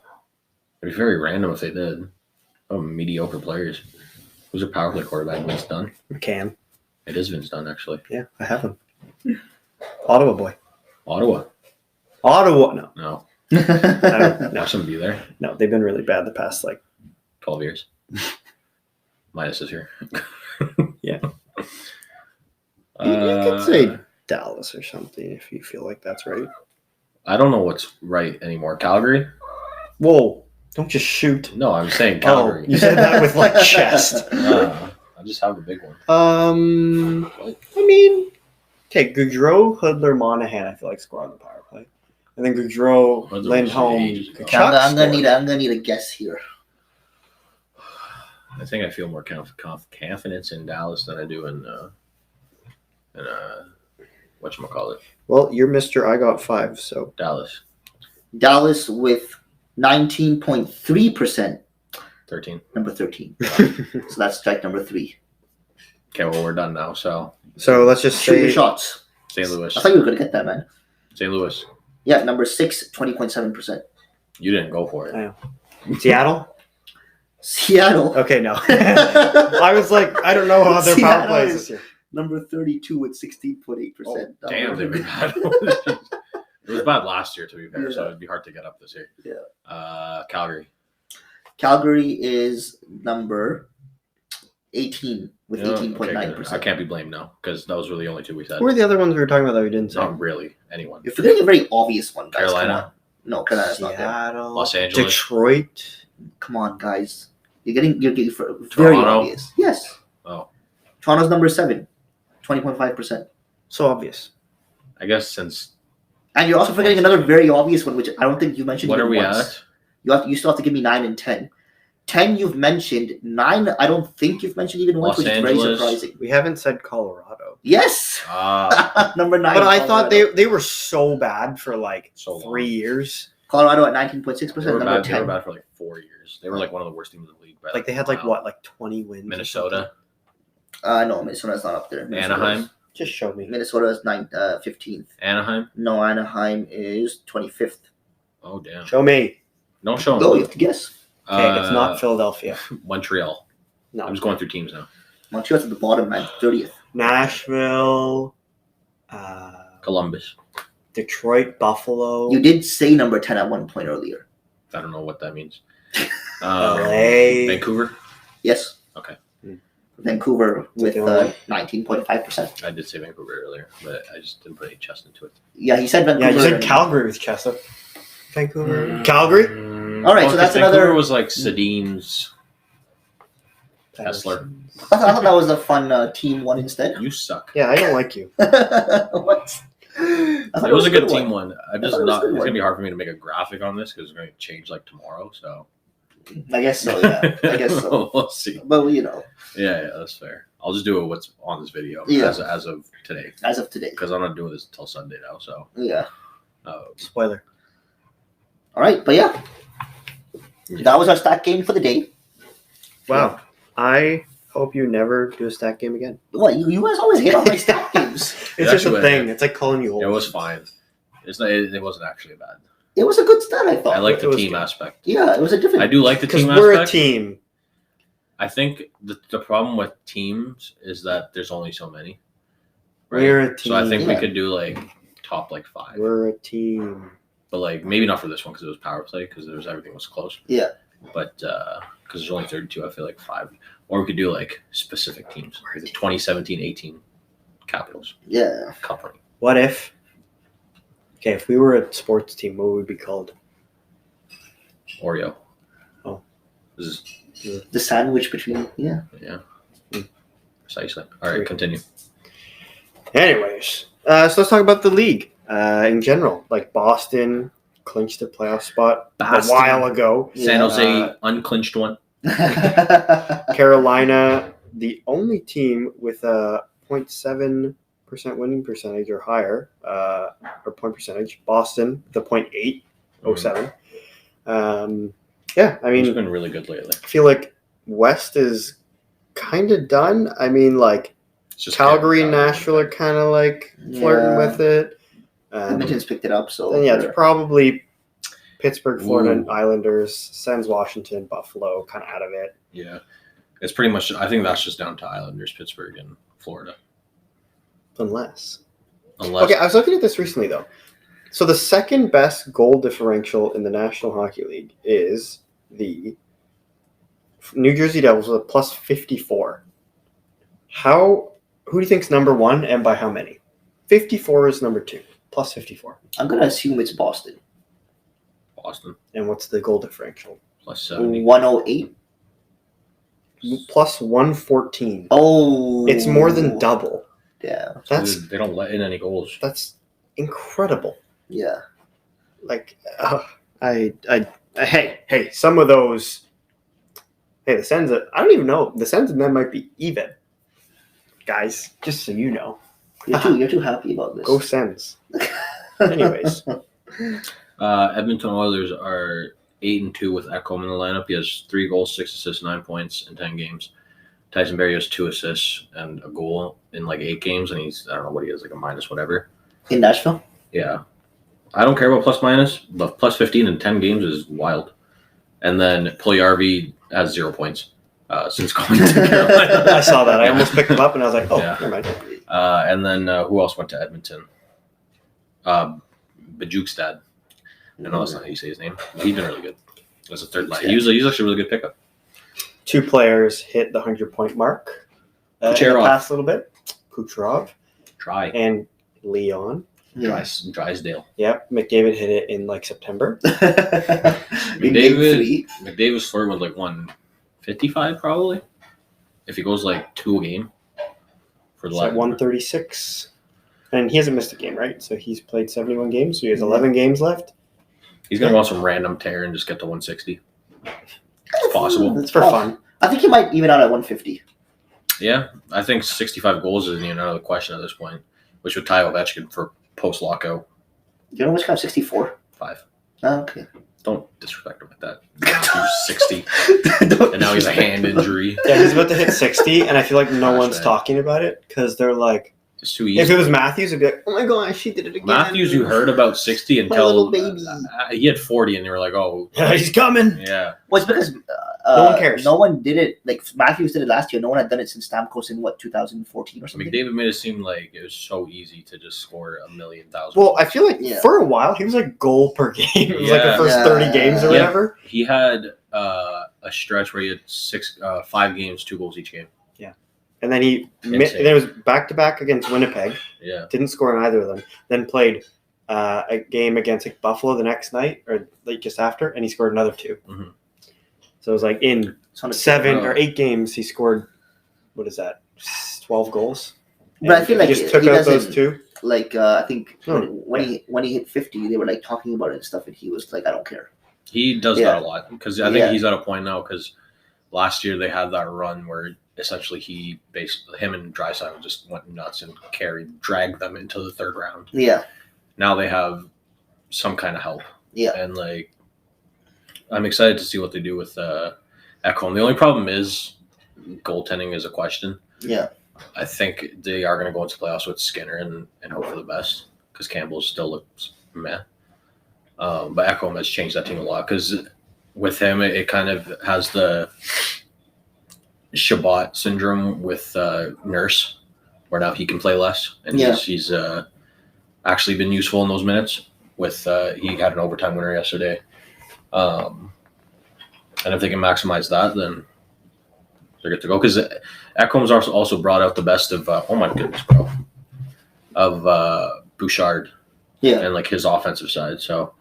It'd be very random if they did. Oh, mediocre players. Who's a power play quarterback? Vince Dunn. Cam. It is Vince Dunn, actually. Yeah, I have him. Ottawa boy. Ottawa. Ottawa. No. No. I don't, no. Watch them be there. No, they've been really bad the past, like, 12 years. Minus is here. Yeah. Uh, you could say Dallas or something if you feel like that's right. I don't know what's right anymore. Calgary? Whoa. Don't just shoot. No, I'm saying Oh, Calgary. you said that with like chest. I just have a big one. I mean, okay, Gaudreau, Hoodler, Monahan, I feel like score on the power play. And then Gaudreau, Hoodler was Lindholm, ages ago. Okay, I'm gonna Kachuk need a guess here. I think I feel more confidence in Dallas than I do in whatchamacallit, Well, you're Mr. I got 5, so. Dallas. Dallas with 19.3%. 13. Number 13. So that's strike number 3. Okay, well, we're done now. So, So let's just Shoot your say shots. St. Louis. I thought you were gonna get that, man. St. Louis. Yeah, number 6, 20.7%. You didn't go for it. Seattle. Seattle. Okay, no. I was like, I don't know how their power Seattle plays is- this year. Number 32 with 16.8%. Damn, they've been bad. It was bad last year, to be fair, so Yeah. it'd be hard to get up this year. Yeah. Calgary. Calgary is number 18 with Yeah, okay, 18.9%. good. I can't be blamed now because those were the only two we said. Who were the other ones we were talking about that we didn't say? Not really anyone. You're forgetting a very obvious one, guys. Carolina? Come on. No, Carolina's not there. Seattle, Los Angeles. Detroit. Come on, guys. You're getting very Toronto? obvious. Yes. Oh, Toronto's number 7, 20.5%. So obvious. I guess since And you're also forgetting another very obvious one, which I don't think you mentioned. what are even we once. at? You still have to give me 9 and 10. 10 you've mentioned. 9 I don't think you've mentioned even once, Los which is very Angeles. surprising. We haven't said Colorado. Yes. Number 9. But I thought Colorado. they were so bad for like So long. 3 years. Colorado at 19.6%. They were, Number bad, 10. they were bad for like 4 years. They were like one of the worst teams in the league. By, Like they had like wow. what, like 20 wins. or Minnesota, No, Minnesota's not up there. Anaheim, something? Just show me. Minnesota is 15th. Anaheim. No, Anaheim is 25th. Oh damn! Show me. Don't show Go, you them. have to guess. Okay, it's not Philadelphia. Montreal. No. I'm just going through teams now. Montreal's at the bottom, man. 30th. Nashville, Columbus. Detroit, Buffalo, You did say number 10 at one point earlier. I don't know what that means. LA. Vancouver. Yes. Okay. Vancouver with Illinois. 19.5%. I did say Vancouver earlier, but I just didn't put any chest into it. Yeah, he said Vancouver. Yeah, you said and- Calgary with Chester. Vancouver. Calgary? All right, so that's Vancouver another- was like Sedin's. Kessler. I thought that was a fun team one instead. You suck. Yeah, I don't like you. What? It was a good team one. I'm just thought it was not. a good It's one. gonna be hard for me to make a graphic on this because it's going to change like tomorrow. So I guess so, yeah. I guess so. We'll see. But, you know, Yeah, that's fair. I'll just do it what's on this video Yeah. as of today as of today. because I'm not doing this until Sunday now. So Yeah. Spoiler. All right, but yeah. That was our stat game for the day. Wow. I hope you never do a stack game again. What, you guys always hate on my stat games. It's just a actually- thing. It's like calling you old. it was fine. It's not. It wasn't actually bad. It was a good stat, I thought. I like it the was team good. aspect. Yeah, it was a different. I do like the Because team we're aspect. a team. I think the problem with teams is that there's only so many. We're a team. So I think we Yeah. could do like top like 5, We're a team. but like maybe not for this one because it was power play because everything was close. Yeah. But because there's only 32, I feel like 5, or we could do like specific teams. Like the 2017-18 Capitals Yeah. Company. What if? Okay, if we were a sports team, what would we be called? Oreo. Oh. This is The sandwich between. Yeah. precisely. All right, continue. Anyways, so let's talk about the league in general. Like Boston clinched a playoff spot Boston. a while ago. San Jose Uh, unclinched one. Carolina, the only team with a 0.7% winning percentage or higher, or point percentage. Boston, the 0.807. Yeah, I He's mean, been really good lately. I feel like West is kind of done. I mean, like It's just Calgary and Calgary. Nashville are kind of like flirting Yeah. with it. Edmonton's picked it up, so. Then yeah, it's probably Pittsburgh, Florida, Ooh. Islanders, Sens, Washington, Buffalo, kind of out of it. Yeah, it's pretty much. I think that's just down to Islanders, Pittsburgh, and Florida. Unless. Unless Okay, I was looking at this recently though. So the second best goal differential in the National Hockey League is the New Jersey Devils with a plus 54. Who do you think's number one and by how many? 54 is number 2, plus 54. I'm going to assume it's Boston. Boston And what's the goal differential? plus 70. 108. Plus 114. Oh. It's more than double. Yeah. They don't let in any goals. That's incredible. Yeah. Like, hey, some of those. Hey, the Sens. I don't even know. The Sens and them might be even, guys. Just so you know, You're too happy about this. go Sens. Anyways, Edmonton Oilers are 8-2 with Ekholm in the lineup. He has 3 goals, 6 assists, 9 points in 10 games. Tyson Barrie has 2 assists and a goal in like 8 games, and he's I don't know what he is, like a minus whatever. In Nashville? Yeah, I don't care about plus minus, but plus 15 in 10 games is wild. And then Puljujärvi has 0 points since going to Carolina. I saw that. I almost picked him up, and I was like, oh, Yeah. never mind. And then who else went to Edmonton? Bajukstad. I know that's not how you say his name. He's been really good. That's a third line. He's actually a really good pickup. 2 players hit the 100-point mark in the Kucherov. past little bit. Kucherov Try. and Leon. Drysdale. Yep, McDavid hit it in like September. McDavid's floor was like 155 probably. If he goes like 2 a game for the It's at 136. And he hasn't missed a game, right? So he's played 71 games, so he has 11 games left. He's gonna go on some random tear and just get to 160. It's possible. It's for fun. I think he might even out at 150. Yeah, I think 65 goals isn't even out of the question at this point, which would tie Ovechkin for post lockout. You know which kind of 64? 5. Oh, okay. Don't disrespect him like that. He's 60, and now he's a hand injury. Yeah, he's about to hit 60, and I feel like no Gosh, one's man. talking about it because they're like, It's too easy. if it was Matthews, it'd be like, oh my gosh, he did it again. Matthews, you heard about 60 My until little baby. He had 40, and they were like, "Oh, Yeah, he's coming. yeah." Well, it's because No one cares. No one did it. Like Matthews did it last year. No one had done it since Stamkos in 2014 or something. McDavid made it seem like it was so easy to just score 1,000,000. Well, I feel like Yeah. for a while, he was like goal per game. It was like Yeah. the first 30 games or Yeah. whatever. He had a stretch where he had 5 games, 2 goals each game. And then Insane. it was back-to-back against Winnipeg. Yeah, Didn't score in either of them. Then played a game against like Buffalo the next night or like just after, and he scored another 2. Mhm. So it was like in It's on a- 7 or 8 games, he scored, what is that, 12 goals? But I And feel if like he just took he out those doesn't- 2. Like I think Oh, when he hit 50, they were like talking about it and stuff, and he was like, "I don't care." he does Yeah. that a lot because I think Yeah. he's at a point now because last year they had that run where essentially him and Draisaitl just went nuts and dragged them into the 3rd round. Yeah, Now they have some kind of help. yeah, And like, I'm excited to see what they do with Ekholm. The only problem is goaltending is a question. yeah. I think they are going to go into playoffs with Skinner and hope for the best because Campbell still looks meh. But Ekholm has changed that team a lot because with him, it kind of has the Shabbat syndrome with Nurse, where now he can play less, and Yeah. he's actually been useful in those minutes. With he had an overtime winner yesterday, and if they can maximize that, then they're good to go. Because Ekholm's also brought out the best of oh my goodness, bro, of Bouchard Yeah. and like his offensive side. So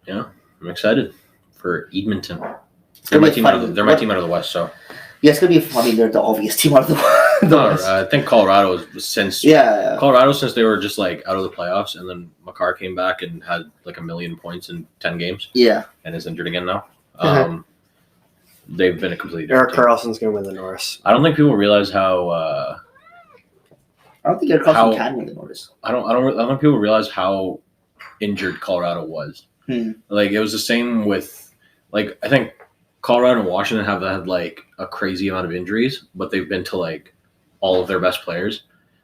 yeah, I'm excited for Edmonton. They're my team out of the West. So Yeah, it's gonna be. I mean, they're the obvious team out of the West. I think Colorado is since Yeah, Colorado since they were just like out of the playoffs, and then Makar came back and had like 1,000,000 points in 10 games yeah. and is injured again now. Mhm. They've been a completely Eric different team. Carlson's going to win the Norris. I don't think people realize how I don't think Eric How- Carlson can win the Norris. I don't think people realize how injured Colorado was. Like it was the same with like I think Colorado and Washington have had like a crazy amount of injuries, but they've been to like all of their best players.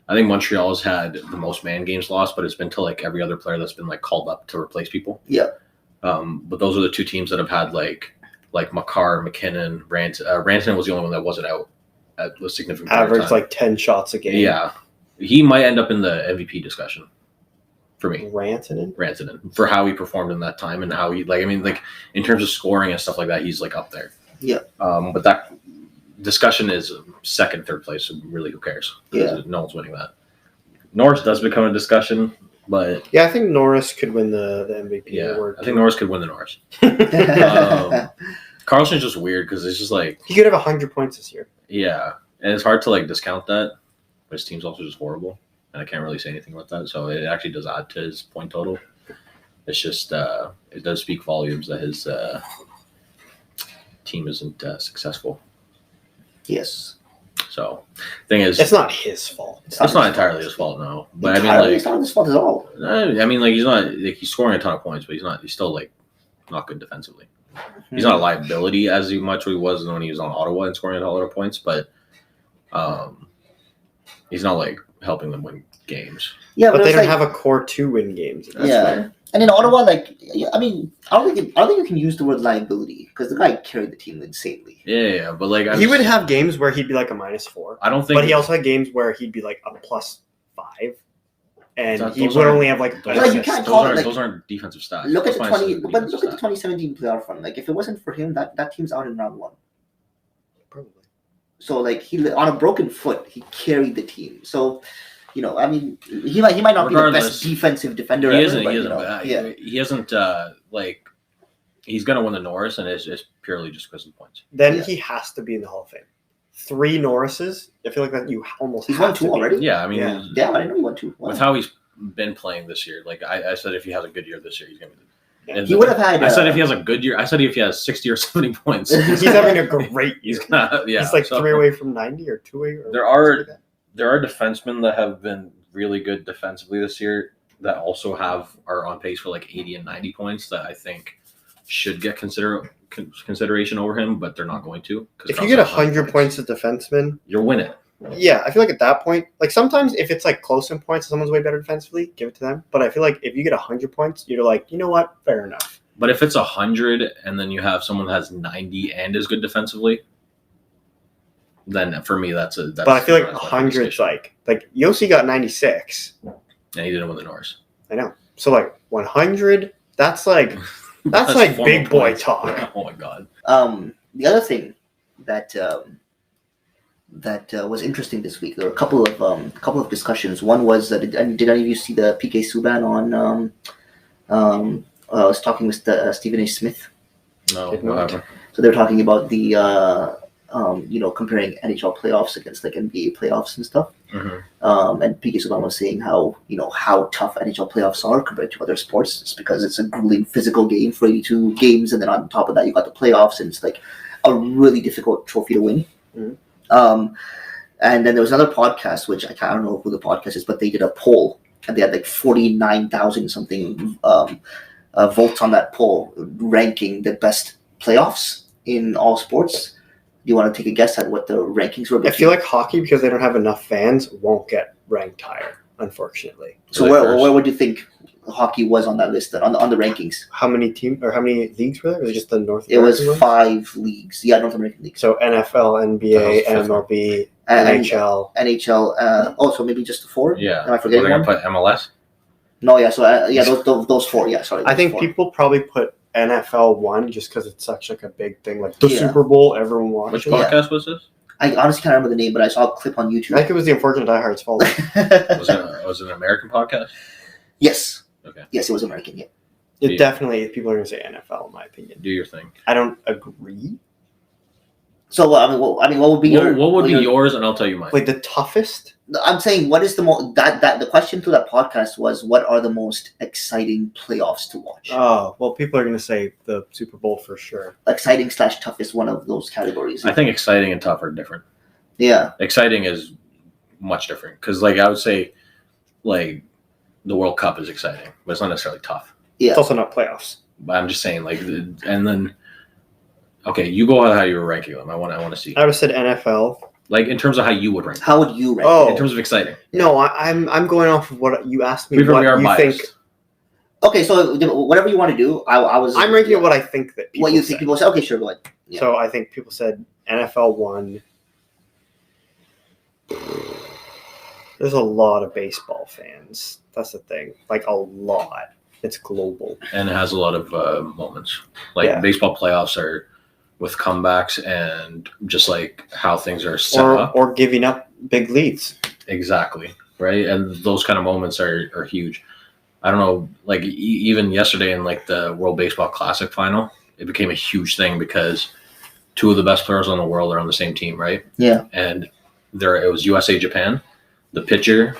I think Montreal's had the most man games lost, but it's been to like every other player that's been like called up to replace people. Yeah. But those are the 2 teams that have had like Makar, McKinnon, Rantanen was the only one that wasn't out at a significant period of Averaged time. like 10 shots a game. Yeah, he might end up in the MVP discussion for me. Rantanen for how he performed in that time and how he in terms of scoring and stuff like that, he's like up there. Yeah. But that discussion is 2nd, 3rd place. So really, who cares? Yeah. No one's winning that. Norris does become a discussion, but Yeah, I think Norris could win the MVP yeah, award. I think Norris could win the Norris. Carlson's just weird because it's just like He could have 100 points this year. yeah, and it's hard to like discount that. But his team's also just horrible, and I can't really say anything about that. So it actually does add to his point total. It's just it does speak volumes that his team isn't successful. Yes. So, thing is, It's not his fault. it's not entirely his fault, no. But It's not his fault at all. I mean, like he's not like he's scoring a ton of points, but he's still like not good defensively. He's not a liability as much as he was when he was on Ottawa and scoring a lot of points, but he's not like helping them win games. Yeah, But they it's don't like, have a core to win games. yeah, And in Ottawa, like, I mean, I don't think you can use the word liability because the guy carried the team insanely. Yeah, but like He would have games where he'd be like a -4. I don't think. But he also had games where he'd be like a +5, and Those he would aren't- only have like those an Like, you assist. can't call it, like- those aren't defensive stats. Look at That's the why I 20, said but defensive look at the stats. 2017 playoff run. Like, if it wasn't for him, that team's out in round 1. Probably. So like he on a broken foot, he carried the team. So, I mean, he might not be the Regardless, best defensive defender He ever. isn't. But, He you isn't. know, yeah. He isn't. Like he's gonna win the Norris, and it's purely just because of the points. Then Yeah. he has to be in the Hall of Fame. 3 Norrises. I feel like that you almost He's have won 2 to be. already? Yeah, I mean, Yeah. Yeah, I didn't know he won 2. Wow. with how he's been playing this year, like I said, if he has a good year this year, he's gonna be. Yeah. He would have had. I said if he has a good year. I said if he has 60 or 70 points, He's having a great he's year. gonna. Yeah, He's like so 3 away from 90 or 2 away. Or There are- something like that. There are defensemen that have been really good defensively this year that also are on pace for like 80 and 90 points that I think should get consideration over him, but they're not going to. If you get 100 points as defenseman, you're winning. yeah, I feel like at that point, like sometimes if it's like close in points, someone's way better defensively, give it to them. But I feel like if you get 100 points, you're like, you know what, fair enough. But if it's 100 and then you have someone that has 90 and is good defensively, then for me that's. But I feel like 100's like Yossi got 96. and he didn't win the Norris. I know. So like 100, that's like like formal big boy points. talk. Oh my god. The other thing that was interesting this week, there were a couple of discussions. One was did any of you see the PK Subban on? I was talking with Stephen A. Smith. No, Did not. whatever. So they're talking about the comparing NHL playoffs against like NBA playoffs and stuff. Mhm. And PK Subban was saying how tough NHL playoffs are compared to other sports. It's because it's a grueling physical game for 82 games, and then on top of that you got the playoffs, and it's like a really difficult trophy to win. Mhm. And then there was another podcast, which I don't know who the podcast is, but they did a poll, and they had like 49,000 something votes on that poll, ranking the best playoffs in all sports. Do you want to take a guess at what the rankings were? I feel like hockey, because they don't have enough fans, won't get ranked higher, unfortunately. so. Where would you think hockey was on that list then, on the rankings? How many leagues were there? Was it just the North It was American ones? 5 leagues. Yeah, North American leagues. So NFL, NBA, That was MLB, And NHL. NHL. So maybe just 4. Yeah. Am I forgetting We're gonna one? put MLS. No, yeah. So those 4. Yeah, sorry. I those think 4. people probably put NFL 1 just because it's such like a big thing, like the Yeah. Super Bowl, everyone Which watches. Yeah. podcast was this? I honestly can't remember the name, but I saw a clip on I YouTube. think it was the Unfortunate Diehards fault. Was it an American podcast? Yes. Okay. Yes, it was American. Yeah. It Yeah. definitely, people are going to say NFL, in my opinion. Do your thing. I don't agree. So what would be your? What would be yours, and I'll tell you mine. Like the toughest? I'm saying, what is the most that the question to that podcast was, what are the most exciting playoffs to watch? Oh, well, people are going to say the Super Bowl for sure. Exciting / toughest, one of those categories. I think exciting and tough are different. Yeah. Exciting is much different because, like, I would say, like, the World Cup is exciting, but it's not necessarily tough. Yeah. It's also not playoffs. But I'm just saying, like, and then, okay, you go on how you were ranking them. I want to see, I would have said NFL. like, in terms of how you would rank. How would you rank? Oh. In terms of exciting. No, I'm going off of what you asked me. We What are you biased. think? Okay, so whatever you want to do, I'm ranking it what I think that people what you said. think people say. Okay, sure, go ahead. Yeah. So I think people said NFL 1. There's a lot of baseball fans. That's the thing. Like a lot. It's global. And it has a lot of moments. Like, Yeah. baseball playoffs are with comebacks and just, like, how things are set up. Or giving up big leads. Exactly. Right. And those kind of moments are huge. I don't know, like even yesterday in like the World Baseball Classic final, it became a huge thing because 2 of the best players on the world are on the same team, right? Yeah. And it was USA Japan. The pitcher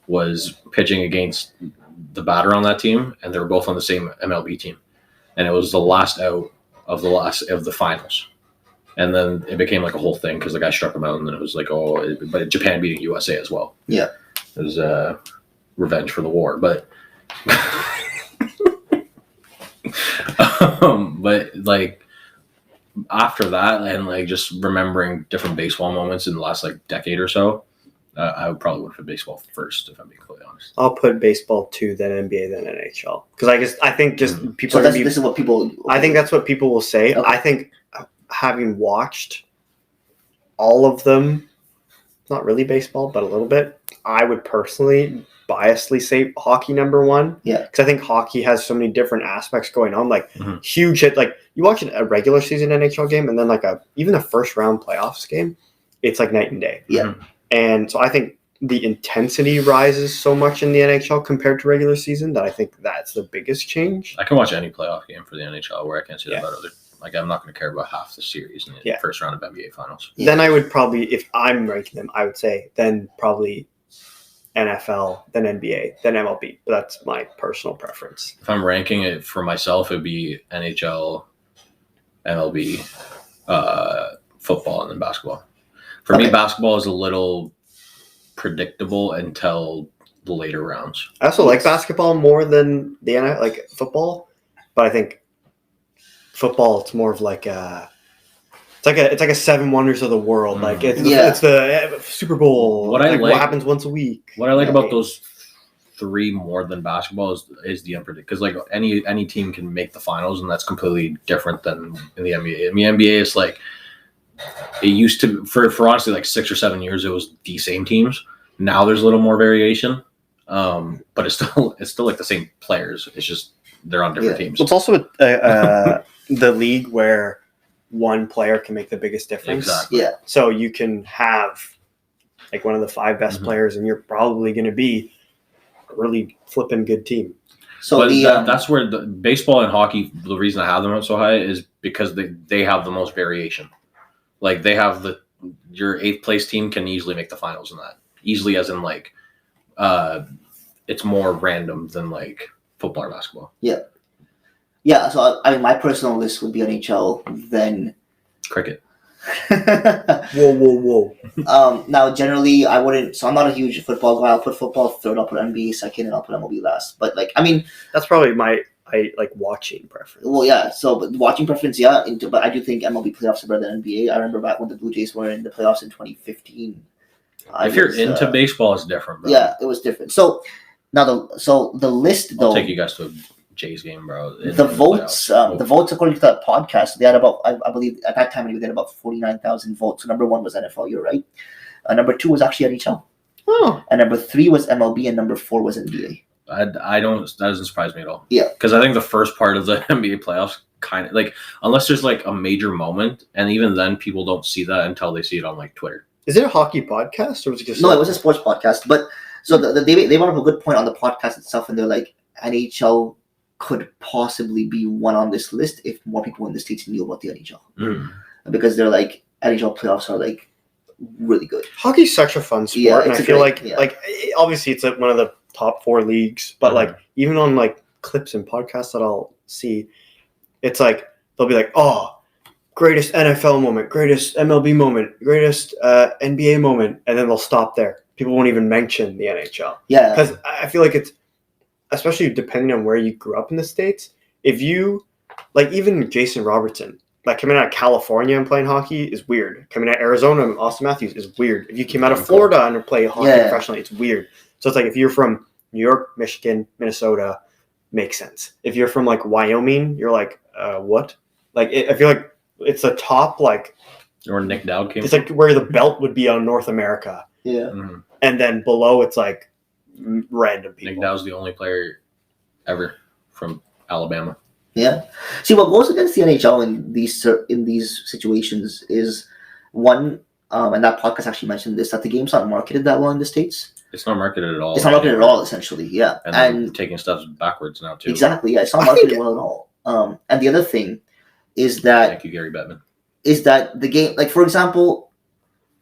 was pitching against the batter on that team, and they were both on the same MLB team. And it was the last out of the finals. And then it became like a whole thing because the guy struck him out, and then it was like, but Japan beating USA as well. Yeah. It was revenge for the war, but but like after that, and like just remembering different baseball moments in the last like decade or so, I would probably put baseball first, if I'm being completely honest. I'll put baseball 2, then NBA, then NHL. Because I think just people. So this is what people. I think that's what people will say. Okay. I think having watched all of them, not really baseball, but a little bit, I would personally biasedly say hockey number 1. Yeah. Because I think hockey has so many different aspects going on, like Mhm. huge hit. Like you watch a regular season NHL game, and then like even a first round playoffs game, it's like night and day. Yeah. Mhm. And so I think the intensity rises so much in the NHL compared to regular season that I think that's the biggest change. I can watch any playoff game for the NHL where I can't say that Yeah. about other. Like, I'm not going to care about half the series in the Yeah. first round of NBA finals. Yeah. Then I would probably, if I'm ranking them, I would say then probably NFL, then NBA, then MLB. But that's my personal preference. If I'm ranking it for myself, it'd be NHL, MLB, football, and then basketball. For me, Okay. basketball is a little predictable until the later rounds. I also like basketball more than the NFL, like football, but I think football it's more of like it's like a 7 wonders of the world. Like it's the Super Bowl. What I like- what happens once a week. What I like Yeah. about those 3 more than basketball is the unpredictable. Because like any team can make the finals, and that's completely different than in the NBA. I mean, NBA is like it used to for honestly like 6 or 7 years it was the same teams. Now there's a little more variation, but it's still like the same players. It's just they're on different teams. It's also the league where one player can make the biggest difference. Exactly. Yeah. So you can have like one of the 5 best Mhm. players, and you're probably going to be a really flipping good team. So But the that's where the baseball and hockey. The reason I have them up so high is because they have the most variation. Like they have your 8th place team can easily make the finals in that. Easily, as in like, it's more random than like football or basketball. yeah. So I mean, my personal list would be NHL. Then. Cricket. Whoa. Now, generally, I wouldn't. So I'm not a huge football guy. I'll put football third. I'll put NBA second, and I'll put MLB last. But like, I mean, That's probably I like watching preference. well, yeah. So, but watching preference, yeah. But I do think MLB playoffs are better than NBA. I remember back when the Blue Jays were in the playoffs in 2015. If you're into baseball, it's different, bro. yeah, it was different. So now the list though. I'll take you guys to a Jays game, bro. The votes, the votes according to that podcast, they had about, I believe at that time anyway, they had about 49,000 votes. So number 1 was NFL. You're right. Number 2 was actually NHL, Oh, and number 3 was MLB, and number 4 was NBA. I don't. That doesn't surprise me at all. Yeah. Because I think the first part of the NBA playoffs kind of like unless there's like a major moment, and even then people don't see that until they see it on like Twitter. is it a hockey podcast or was it just No, it was a sports podcast. But so they brought up a good point on the podcast itself, and they're like, NHL could possibly be one on this list if more people in the States knew about the NHL, because they're like NHL playoffs are like really good. Hockey's such a fun sport, Yeah, and I it's a feel great- like obviously it's like one of the top 4 leagues, but like even on like clips and podcasts that I'll see, it's like they'll be like, oh, greatest NFL moment, greatest MLB moment, greatest NBA moment, and then they'll stop there. People won't even mention the NHL Yeah, because I feel like it's, especially depending on where you grew up in the States, if you like even Jason Robertson, like coming out of California and playing hockey is weird. Coming out of Arizona and Austin Matthews is weird. If you came out of Florida and play hockey professionally, it's weird. So it's like if you're from New York, Michigan, Minnesota, makes sense. If you're from like Wyoming, you're like, what? Like I feel like it's the top, like Or Nick Dowd came. it's like where the belt would be on North America, yeah. Mhm. and then below it's like random people. Nick Dowd's the only player ever from Alabama. Yeah. See, what goes against the NHL in these situations is one, and that podcast actually mentioned this, that the game's not marketed that well in the States. It's not marketed at all. It's not marketed at all, essentially. Yeah, And then taking steps backwards now too. exactly. Yeah, it's not I marketed think- well at all. And the other thing is that Thank you, Gary Bettman. the game, like for example,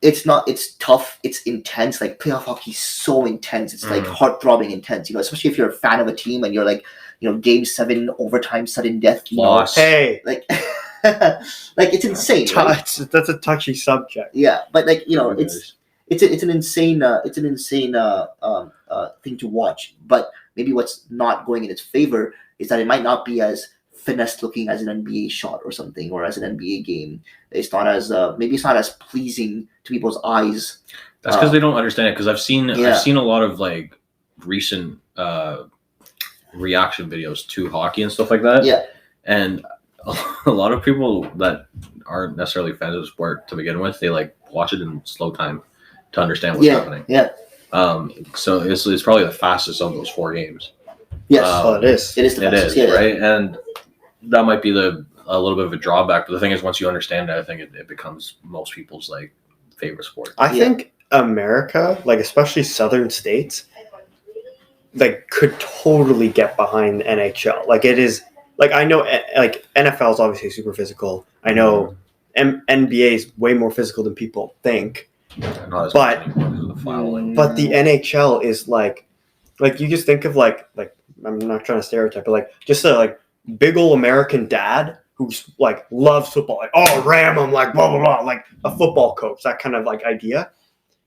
it's tough, it's intense. Like playoff hockey is so intense. It's like heart-throbbing intense. Especially if you're a fan of a team and you're like, Game 7 overtime sudden death. Loss. Hey, Like, like it's insane. Right? that's a touchy subject. Yeah, but like Okay. it's an insane thing to watch. But maybe what's not going in its favor is that it might not be as finesse looking as an NBA shot or something, or as an NBA game. It's not as maybe it's not as pleasing to people's eyes. That's because they don't understand it. Because I've seen a lot of like recent reaction videos to hockey and stuff like that. Yeah, and a lot of people that aren't necessarily fans of the sport to begin with, they like watch it in slow time to understand what's happening. Yeah. So it's probably the fastest of those 4 games. Yes, it is. It is the fastest. Yeah, right? And that might be a little bit of a drawback. But the thing is, once you understand it, I think it becomes most people's like favorite sport. I think America, like especially southern states, like could totally get behind NHL. Like it is, like I know, like NFL is obviously super physical. I know NBA is way more physical than people think. Not as But- much anymore because of the fouling. But the NHL is like you just think of like I'm not trying to stereotype, but like just a like big old American dad who's like loves football, like ram him, like blah blah blah, like a football coach, that kind of like idea.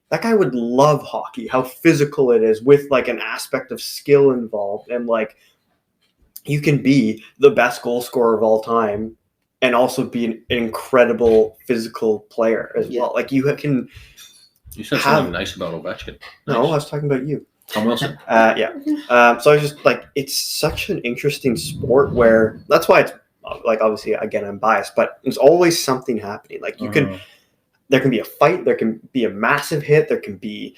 That guy would love hockey, how physical it is with like an aspect of skill involved, and like you can be the best goal scorer of all time and also be an incredible physical player as well. Like you can. You said something nice about Ovechkin. No, I was talking about you. Tom Wilson. So I was just like, it's such an interesting sport where that's why it's like, obviously, again, I'm biased, but there's always something happening. Like there can be a fight, there can be a massive hit, there can be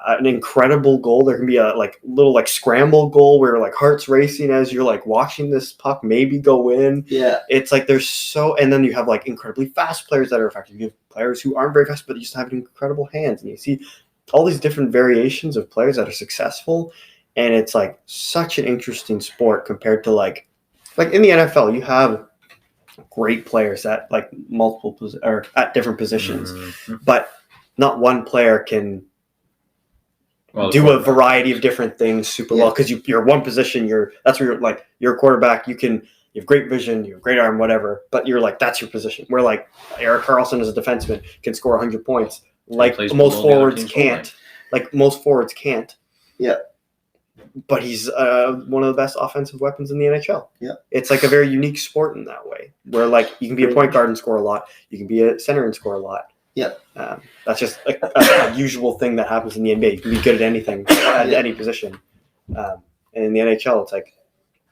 an incredible goal, there can be a like little like scramble goal where like heart's racing as you're like watching this puck maybe go in. Yeah. It's like and then you have like incredibly fast players that are effective. You have players who aren't very fast, but you just have incredible hands, and you see all these different variations of players that are successful, and it's like such an interesting sport compared to like in the NFL, you have great players at like multiple or at different positions, but not one player can do a variety of different things super well because you're one position. That's where you're a quarterback. You have great vision, you have great arm, whatever, but you're like that's your position. Where like Erik Karlsson as a defenseman can score 100 points. Like most forwards can't. Like most forwards can't. Yeah. But he's one of the best offensive weapons in the NHL. Yeah. It's like a very unique sport in that way, where like you can be a point guard and score a lot. You can be a center and score a lot. Yeah. That's just a usual thing that happens in the NBA. You can be good at anything, at any position. And in the NHL, it's like,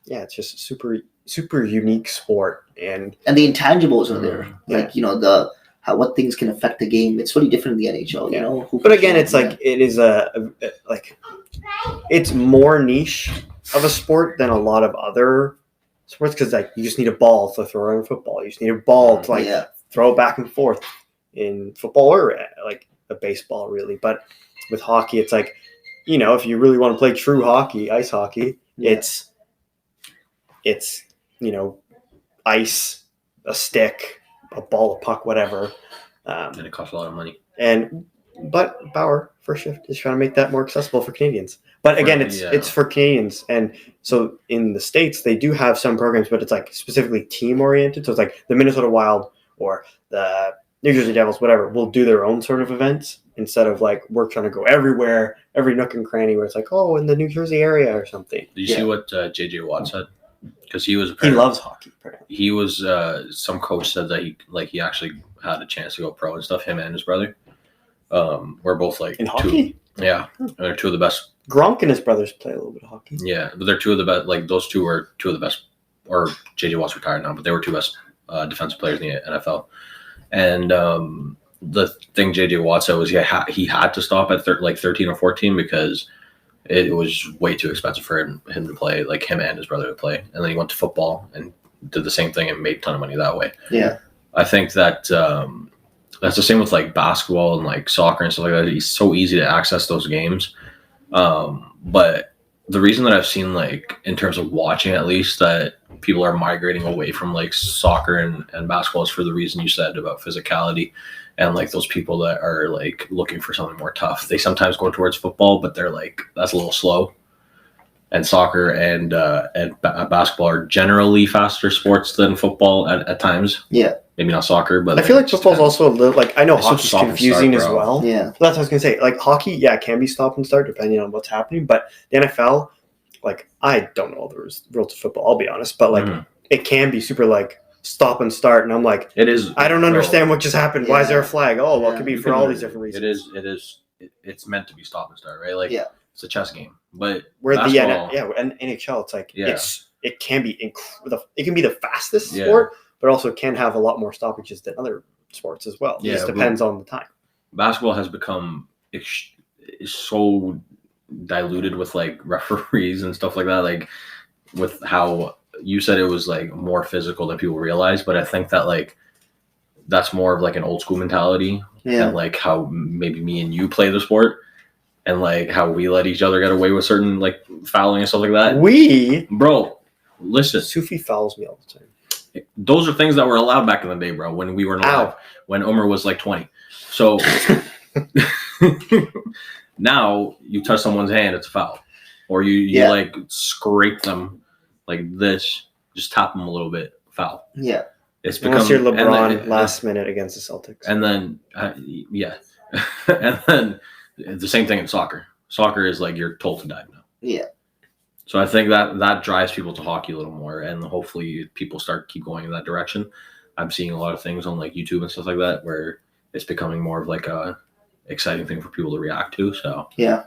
it's just a super, super unique sport. And the intangibles are there. Like, Yeah. what things can affect the game. It's really different in the NHL, you know. But again, it's like it is it's more niche of a sport than a lot of other sports because like you just need a ball to throw in football. You just need a ball to like throw it back and forth in football or like a baseball, really. But with hockey, it's like if you really want to play true hockey, ice hockey, it's ice, a stick, a ball, a puck, whatever. And it costs a lot of money. But Bauer, First Shift, is trying to make that more accessible for Canadians. But again, it's for Canadians. And so in the States, they do have some programs, but it's like specifically team oriented. So it's like the Minnesota Wild or the New Jersey Devils, whatever, will do their own sort of events instead of like we're trying to go everywhere, every nook and cranny where it's like, in the New Jersey area or something. Did you see what JJ Watt said? Because he loves hockey. Apparently. He was some coach said that he actually had a chance to go pro and stuff. Him and his brother, we're both like in hockey. And they're two of the best. Gronk and his brothers play a little bit of hockey. Yeah, but they're two of the best. Like those two were two of the best. Or JJ Watt's retired now, but they were two best defensive players in the NFL. And the thing JJ Watt said was he had to stop at 13 or 14 because it was way too expensive for him to play, like him and his brother to play. And then he went to football and did the same thing and made a ton of money that way. Yeah. I think that that's the same with like basketball and like soccer and stuff like that. It's so easy to access those games. But the reason that I've seen like in terms of watching at least that people are migrating away from like soccer and basketball is for the reason you said about physicality and like those people that are like looking for something more tough. They sometimes go towards football, but they're like, that's a little slow. And soccer and basketball are generally faster sports than football at times. Yeah. Maybe not soccer, but I feel like football's also a little like I know It's so hockey's stop and confusing start, as bro. well. Yeah. That's what I was gonna say. Like hockey, it can be stop and start depending on what's happening. But the NFL, like I don't know all the rules of football. I'll be honest, but like it can be super like stop and start, and I'm like, It is. I don't understand what just happened. Why is there a Yeah. flag? Oh, well, it could be You for can- all these different reasons. It's meant to be stop and start, right? Like Yeah. it's a chess game, but Where basketball, and NHL, it's like Yeah. it can be it can be the fastest Yeah. sport, but also can have a lot more stoppages than other sports as well. It Yeah, just depends on the time. basketball has become is so diluted with like referees and stuff like that. Like with how you said it was like more physical than people realize, but I think that like that's more of like an old school mentality Yeah. and like how maybe me and you play the sport and like how we let each other get away with certain like fouling and stuff like that. Bro, listen, Sufi fouls me all the time. those are things that were allowed back in the day, bro, when we weren't alive, when Omar was like 20. So now you touch someone's hand, it's a foul. Or you like scrape them like this, just tap them a little bit, foul. Yeah. It's Unless you're LeBron then, last minute against the Celtics. and then yeah, and then the same thing in soccer. Soccer is like you're told to dive now. Yeah. So I think that drives people to hockey a little more, and hopefully people keep going in that direction. I'm seeing a lot of things on like YouTube and stuff like that where it's becoming more of like a exciting thing for people to react to. So Yeah.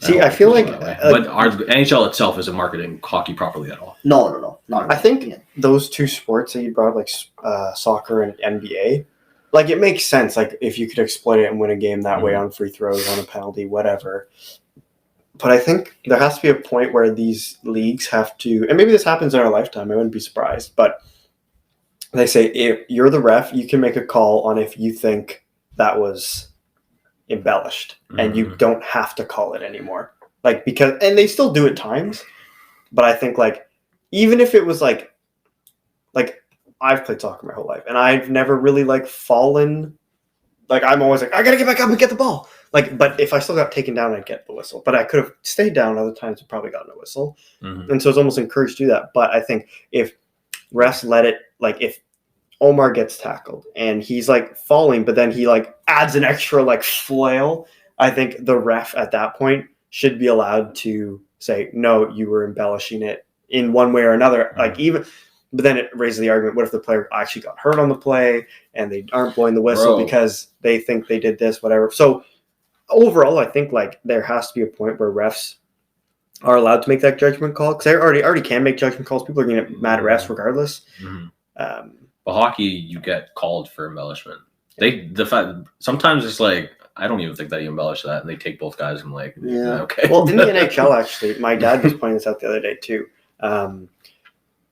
See, hope I feel people like, go that way. But our NHL itself isn't marketing hockey properly at all. No. Not I think those two sports that you brought, like soccer and NBA, like it makes sense. Like if you could exploit it and win a game that way on free throws, on a penalty, whatever. But I think there has to be a point where these leagues have to, and maybe this happens in our lifetime. I wouldn't be surprised. But they say if you're the ref, you can make a call on if you think that was embellished, and you don't have to call it anymore. Like and they still do at times, but I think like even if it was like I've played soccer my whole life, and I've never really like fallen. Like I'm always like I gotta get back up and get the ball. Like, but if I still got taken down, I'd get the whistle. But I could have stayed down other times and probably gotten a whistle. And so it's almost encouraged to do that. But I think if refs let it, like if Omar gets tackled and he's like falling, but then he like adds an extra like flail, I think the ref at that point should be allowed to say, no, you were embellishing it in one way or another. Like but then it raises the argument, what if the player actually got hurt on the play and they aren't blowing the whistle because they think they did this, whatever. So overall, I think like there has to be a point where refs are allowed to make that judgment call, because they already can make judgment calls. People are going to get mad at refs regardless. But hockey, you get called for embellishment. Sometimes it's like I don't even think that you embellish that, and they take both guys and like okay. Well, in the NHL, actually, my dad was pointing this out the other day too.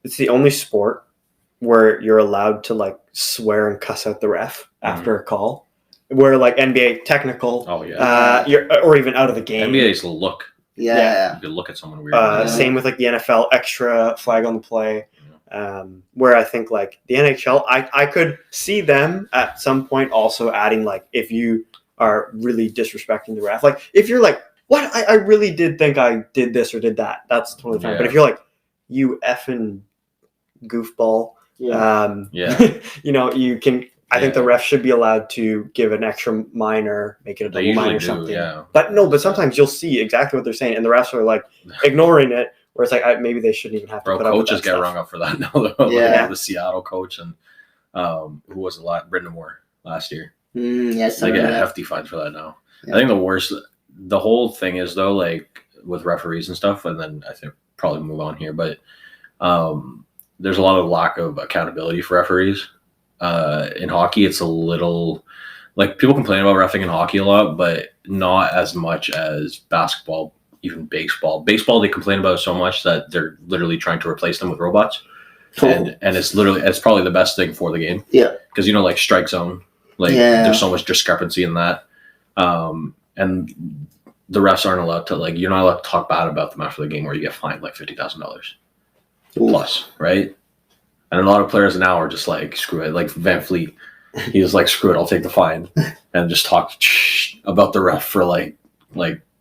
It's the only sport where you're allowed to like swear and cuss out the ref after a call. Where like NBA technical, or even out of the game. NBA's look. Yeah. You look at someone weird. Same with like the NFL, extra flag on the play. Where I think like the NHL, I could see them at some point also adding like if you are really disrespecting the ref, like if you're like, what, I really did think I did this or did that, that's totally fine. But if you're like, you effing goofball, you know, you can. I think the ref should be allowed to give an extra minor, make it a double minor or something. Yeah. But sometimes you'll see exactly what they're saying, and the refs are like ignoring it. Where it's like maybe they shouldn't even have to. Bro, put up with coaches that get stuff. rung up for that now. Though. Yeah. Like the Seattle coach and who was a lot, Brendan Moore last year. Yes, I get hefty fines for that now. Yeah. I think the whole thing is though, like with referees and stuff, and then I think probably move on here, but there's a lot of lack of accountability for referees. In hockey, it's a little like people complain about reffing in hockey a lot, but not as much as basketball, even baseball. Baseball, they complain about it so much that they're literally trying to replace them with robots. And it's probably the best thing for the game. Yeah. Because, you know, like strike zone, like there's so much discrepancy in that. And the refs aren't allowed to, like, you're not allowed to talk bad about them after the game where you get fined like $50,000 plus, right? And a lot of players now are just like, screw it. Like Van Fleet, he was like, screw it, I'll take the fine. And just talk about the ref for like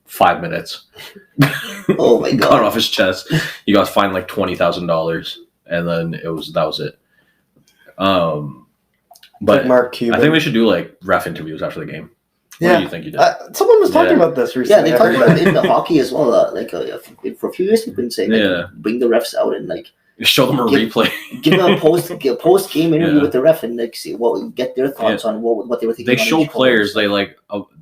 5 minutes. Oh my God. Got off his chest. He got fined like $20,000. And then that was it. But Mark Cuban. I think we should do like ref interviews after the game. What do you think you did? Someone was talking about this recently. Yeah, they talked about it in the hockey as well. For a few years, they've been saying bring the refs out and like Show them a replay. Give them a post game interview with the ref and see get their thoughts on what they were thinking. They show players. They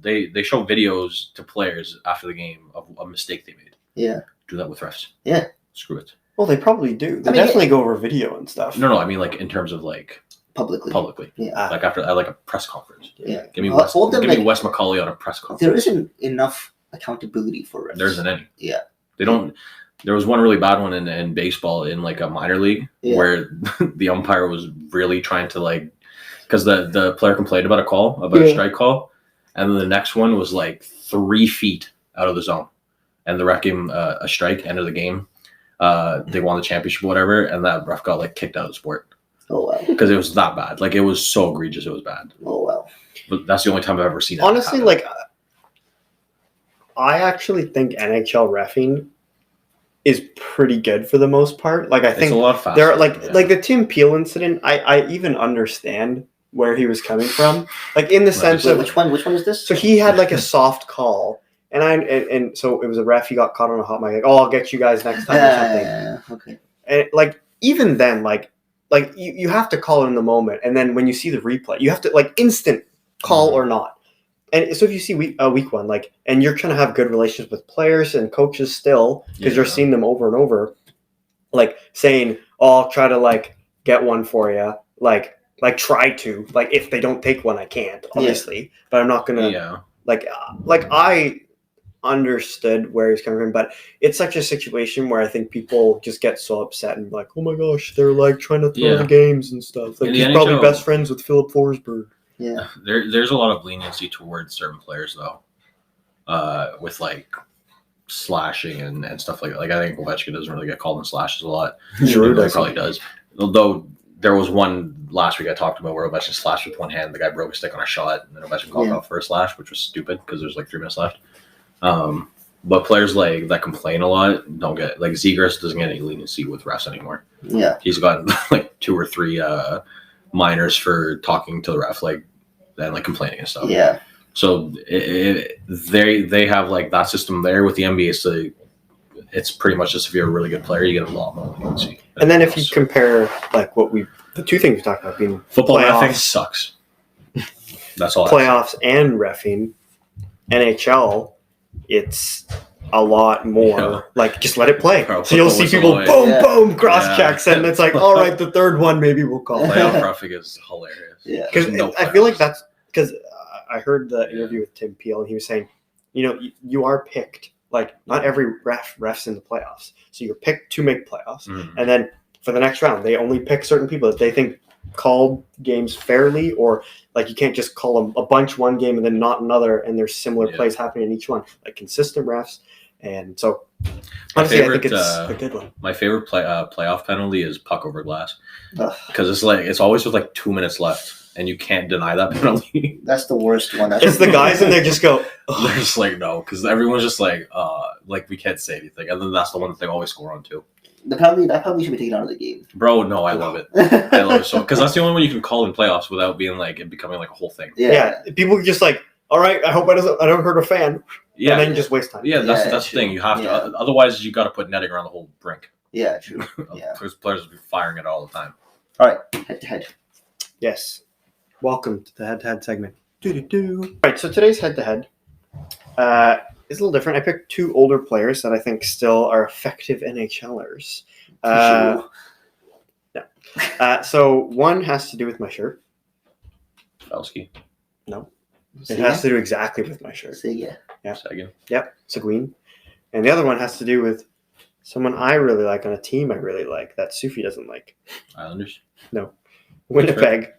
they show videos to players after the game of a mistake they made. Yeah. Do that with refs. Yeah. Screw it. Well, they probably do. They definitely go over video and stuff. No. I mean, like in terms of like publicly. Yeah. Like after like a press conference. Yeah. Give me Wes McCauley on a press conference. There isn't enough accountability for refs. There isn't any. Yeah. They don't. There was one really bad one in baseball in like a minor league where the umpire was really trying to because the player complained about a strike call, and then the next one was like 3 feet out of the zone, and the ref gave him a strike. End of the game, they won the championship, whatever, and that ref got kicked out of the sport. Oh wow! Because it was that bad. It was so egregious. It was bad. Oh wow! But that's the only time I've ever seen it. Honestly, I actually think NHL reffing is pretty good for the most part. I think it's a lot faster. There are the Tim Peel incident. I even understand where he was coming from. In the sense of which one is this? So he had a soft call, and so it was a ref. He got caught on a hot mic. I'll get you guys next time or something. Yeah, okay. And even then, you have to call it in the moment, and then when you see the replay, you have to instant call or not. And so if you see week one, and you're trying to have good relations with players and coaches still, because you're seeing them over and over, saying, "Oh, I'll try to get one for you," try to, if they don't take one, I can't, obviously, but I'm not gonna, I understood where he's coming from, but it's such a situation where I think people just get so upset and oh my gosh, they're trying to throw the games and stuff. He's probably best friends with Philip Forsberg. Yeah, there's a lot of leniency towards certain players though, with slashing and stuff like that. I think Ovechkin doesn't really get called in slashes a lot. Giroux probably does. Although there was one last week I talked about where Ovechkin slashed with one hand. The guy broke a stick on a shot, and then Ovechkin called out for a slash, which was stupid because there's 3 minutes left. But players that complain a lot don't get Zegras doesn't get any leniency with refs anymore. Yeah, he's gotten 2 or 3 minors for talking to the ref and complaining and stuff. Yeah. So they have that system there with the NBA. So it's pretty much just if you're a really good player, you get a lot more leniency. And then if you compare the 2 things we talked about being football, playoffs, reffing sucks. That's all. Playoffs and reffing, NHL, it's a lot more just let it play. Bro, so you'll see people boom cross checks, and it's all right, the third one maybe we'll call. Playoff roughing is hilarious. Yeah, because I feel that's because I heard the interview with Tim Peel, and he was saying, you are picked. Not every refs in the playoffs, so you're picked to make playoffs, and then for the next round, they only pick certain people that they think called games fairly, or you can't just call them a bunch one game and then not another, and there's similar plays happening in each one, consistent refs. And so honestly, I think it's a good one. My favorite playoff penalty is puck over glass, because it's always with 2 minutes left, and you can't deny that penalty. That's the worst one. It's the guys in there just go. They're just no, because everyone's just we can't say anything, and then that's the one that they always score on too. That penalty should be taken out of the game. Bro, no, I love it. I love it so, because that's the only one you can call in playoffs without being it becoming a whole thing. Yeah, people are just all right, I hope I don't hurt a fan. Yeah, and then you just waste time. Yeah, that's the thing. You have to. Otherwise, you got to put netting around the whole brink. Yeah, true. Yeah, players will be firing it all the time. All right, head to head. Yes. Welcome to the head-to-head segment. All right, so today's head-to-head is a little different. I picked 2 older players that I think still are effective NHLers. No. So one has to do with my shirt. Felski. No. It has to do exactly with my shirt. Seguin. Yeah. Seguin. Yep, Seguin. And the other one has to do with someone I really like on a team I really like that Sufi doesn't like. Islanders? No. Winnipeg.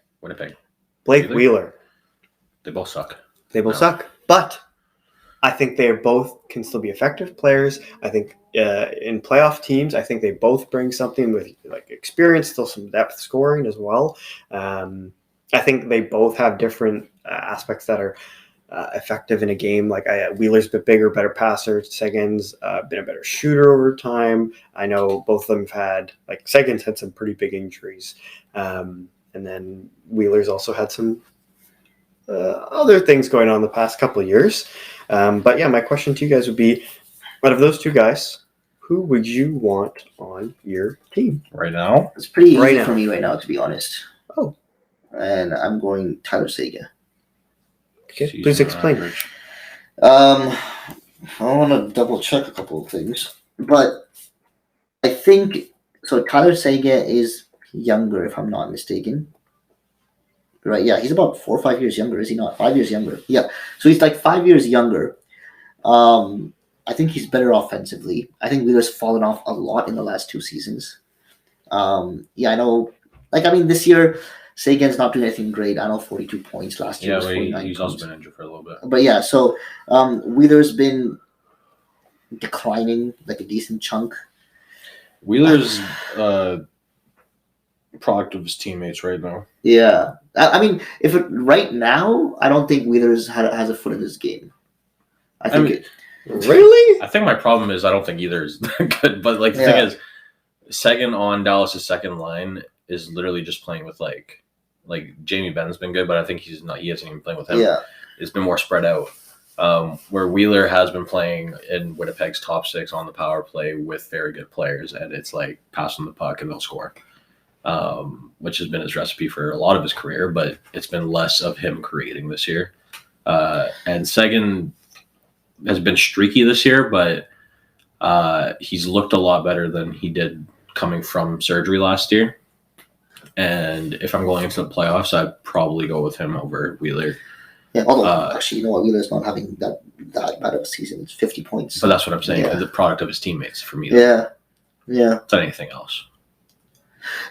Blake Wheeler. They both suck. They both suck. But I think they both can still be effective players. I think in playoff teams, I think they both bring something with experience, still some depth scoring as well. I think they both have different aspects that are effective in a game. Wheeler's a bit bigger, better passer. Seguin's been a better shooter over time. I know both of them have had, Seguin's had some pretty big injuries. And then Wheeler's also had some other things going on the past couple of years. But yeah, my question to you guys would be, out of those 2 guys, who would you want on your team? Right now, It's pretty easy Right now. for me right now, to be honest. Oh. And I'm going Tyler Seguin. Okay, season please explain. average. I want to double check a couple of things, but I think so. Tyler Seguin is younger, if I'm not mistaken. Right? Yeah, he's about 4 or 5 years younger. Is he not? 5 years younger. Yeah. So he's like 5 years younger. I think he's better offensively. I think Wheeler's fallen off a lot in the last 2 seasons. Yeah, I know. This year, Seguin's not doing anything great. I know 42 points last year. Yeah, Was but 49 he's points. also been injured for a little bit. But yeah, so Wheeler's been declining like a decent chunk. Wheeler's product of his teammates right now. Yeah, right now, I don't think Wheeler's has a foot in this game. I think Really? I think my problem is I don't think either is that good. But the thing is, Seguin on Dallas' second line is literally just playing with like Jamie Benn's been good, but I think he's not. He hasn't even playing with him. Yeah, It's been more spread out. Where Wheeler has been playing in Winnipeg's top 6 on the power play with very good players, and it's like pass them the puck and they'll score, which has been his recipe for a lot of his career, but it's been less of him creating this year. And Seguin has been streaky this year, but he's looked a lot better than he did coming from surgery last year. And if I'm going into the playoffs, I'd probably go with him over Wheeler. yeah. Although actually, you know what, Wheeler's not having that bad of a season. It's 50 points. But that's what I'm saying. Yeah. The product of his teammates for me. Yeah. It's not anything else.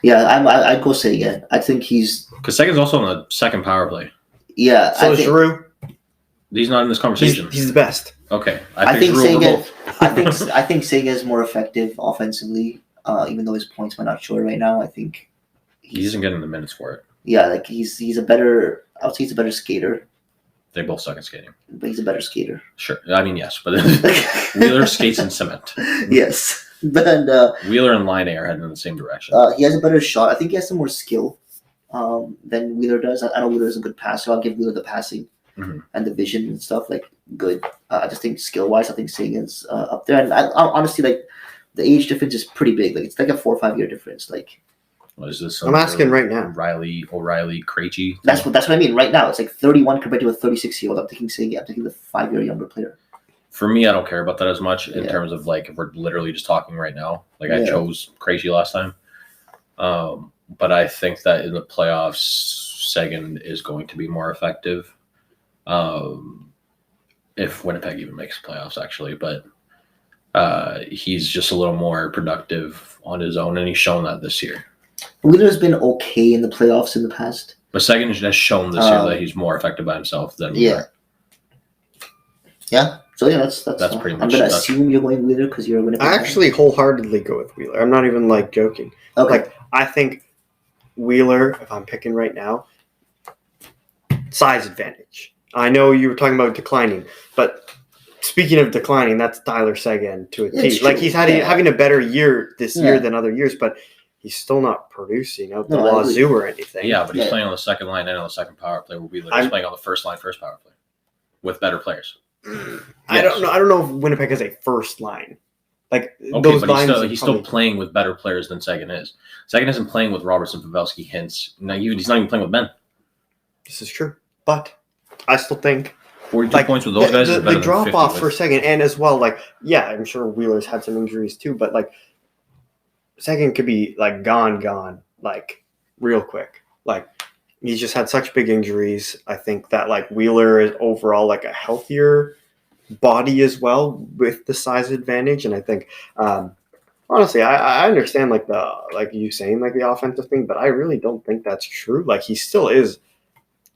Yeah, I'd go Seguin. I think he's. Because Seguin's also on the second power play. Yeah, So is Giroux. He's not in this conversation. He's the best. Okay. I think Giroux over Seguin. both. I think Seguin is more effective offensively. Even though his points might not show it right now, I think He isn't getting the minutes for it. Yeah, like he's a better. I would say he's a better skater, They both suck at skating. but he's a better skater. Sure. I mean, yes. But Wheeler skates in cement. Yes, but Wheeler and Line are heading in the same direction. he has a better shot. I think he has some more skill than Wheeler does. I know Wheeler is a good passer. I'll give Wheeler the passing and the vision and stuff. Like good. I just think skill wise, I think Seguin's up there. And I honestly like the age difference is pretty big. Like it's like a 4 or 5 year difference. Like What is this? I'm asking right now. O'Reilly, Krejci. that's what I mean. Right now, it's like 31 compared to a 36-year-old. I'm taking Seguin. I'm taking the 5 year younger player. For me, I don't care about that as much in Yeah. terms of if we're literally just talking right now. I Yeah. chose Krejci last time. But I think that in the playoffs, Seguin is going to be more effective. If Winnipeg even makes playoffs, actually. But he's just a little more productive on his own, and he's shown that this year. Wheeler's been okay in the playoffs in the past. But Seguin has shown this year that he's more effective by himself than Wheeler. Yeah. So yeah, that's pretty I'm much gonna it. assume you're going Wheeler because you're going to. I actually wholeheartedly go with Wheeler. I'm not even joking. Okay. I think Wheeler, if I'm picking right now, size advantage. I know you were talking about declining, but speaking of declining, that's Tyler Seguin to a Yeah, it's T. true. He's having a better year this Yeah. year than other years, but he's still not producing out the No, I agree. wazoo or anything. Yeah, but he's Yeah. playing on the second line and on the second power play, where Wheeler is playing on the first line, first power play, with better players. I don't know. I don't know if Winnipeg has a first line. Okay, Those but lines. he's still playing with better players than Seguin is. Seguin isn't playing with Robertson, Pavelski, Hintz. He's not even playing with Ben. This is true, but I still think 42 points with those guys is better the than drop 50 off with- for Seguin, and as well, I'm sure Wheeler's had some injuries too, but Seguin could be gone, real quick. He's just had such big injuries. I think that Wheeler is overall a healthier body as well with the size advantage, and I think honestly, I understand you saying the offensive thing, but I really don't think that's true. He still is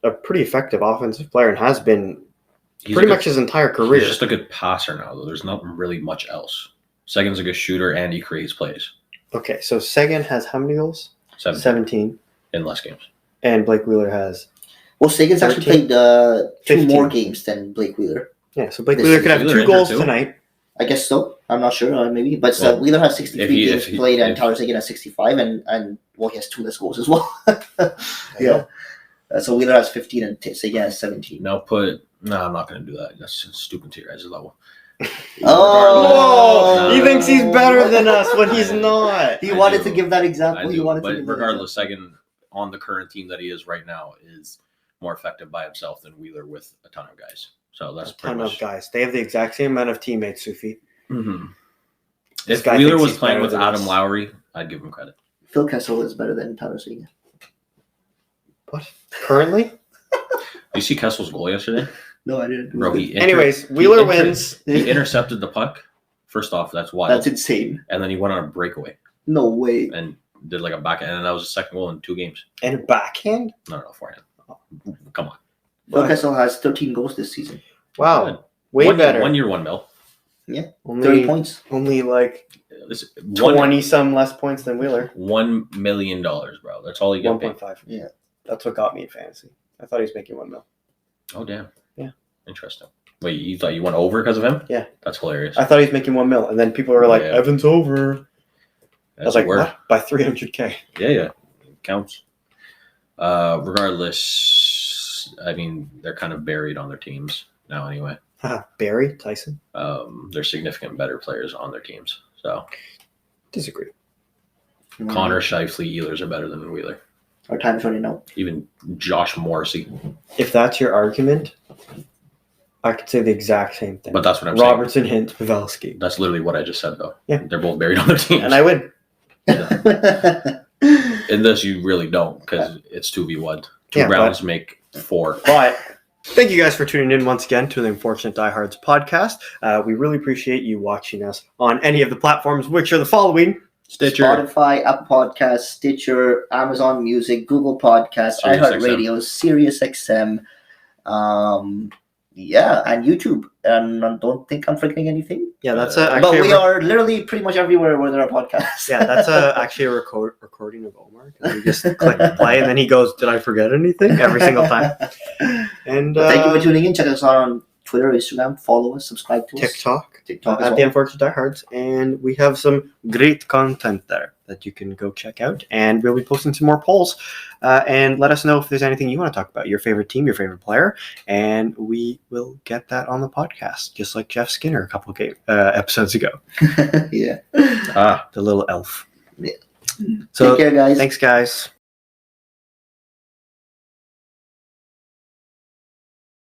a pretty effective offensive player and has been pretty much his entire career. He's just a good passer now, though. There's not really much else. Seguin's a good shooter, and he creates plays. Okay, so Seguin has how many goals? 17. In less games. And Blake Wheeler has. Well, Sagan's actually 13, played 2 15. more games than Blake Wheeler. Yeah, so Blake This Wheeler could have Wheeler 2 goals injured too? tonight. I guess so. I'm not sure, maybe. But Well, Wheeler has 63 if games he- played, and if- Tyler Seguin has 65, and he has 2 less goals as well. Yeah. So Wheeler has 15 and Seguin has 17. No, I'm not going to do that. That's just stupid to your guys' level. Oh, Whoa! He thinks he's better than us when he's not. He I wanted do. to give that I example. He do, wanted to but give that regardless, example. Seguin on the current team that he is right now is more effective by himself than Wheeler with a ton of guys. So that's A pretty ton much. of guys. They have the exact same amount of teammates, Sufi. Mm-hmm. This If guy Wheeler thinks was he's playing better with than Adam us. Lowry, I'd give him credit. Phil Kessel is better than Tyler Seguin. What? Currently? You see Kessel's goal yesterday? No, I didn't. Bro, Anyways, Wheeler wins. He intercepted the puck. First off, that's wild. That's insane. And then he went on a breakaway No way. and did like a backhand. And that was his second goal in 2 games. And a backhand? No, forehand. Come on. Phil Kessel has 13 goals this season. Wow. Good. Way better. 1 year, 1 mil. 30 Only, points. only like Listen, 20-some less points than Wheeler. $1 million, bro. That's all he got paid. 1.5. Yeah. That's what got me in fantasy. I thought he was making $1 million. Oh, damn. Yeah. Interesting. Wait, you thought you went over because of him? Yeah. That's hilarious. I thought he was making $1 million. And then people were like, Yeah. Evan's over. I was That's like, a word. what? By 300K. Yeah. It counts. Regardless, I mean, they're kind of buried on their teams now anyway. Barry Tyson? They're significant better players on their teams. So Disagree. Connor, Scheifele, Ehlers are better than Wheeler. Our time's running out. Even Josh Morrissey. If that's your argument, I could say the exact same thing. But that's what I'm saying. Robertson, Hint, Pavelski. That's literally what I just said, though. Yeah. They're both buried on their teams. And I win. In this, you really don't because it's 2v1. Two Yeah, rounds make 4. But thank you guys for tuning in once again to the Unfortunate Diehards podcast. We really appreciate you watching us on any of the platforms, which are the following. Stitcher. Spotify, Apple Podcasts, Stitcher, Amazon Music, Google Podcasts, iHeartRadio, SiriusXM, and YouTube. And I don't think I'm forgetting anything. Yeah, that's But we are literally pretty much everywhere where there are podcasts. Yeah, that's actually a recording of Omar. We just click play, and then he goes, "Did I forget anything?" Every single time. And Thank you for tuning in. Check us out on Twitter, Instagram. Follow us. Subscribe to us. TikTok TikTok as at the well. Unfortunate Diehards, and we have some great content there that you can go check out. And we'll be posting some more polls. And let us know if there's anything you want to talk about, your favorite team, your favorite player, and we will get that on the podcast, just like Jeff Skinner a couple of episodes ago. Yeah. The little elf. Yeah. So Take care, guys. thanks, guys.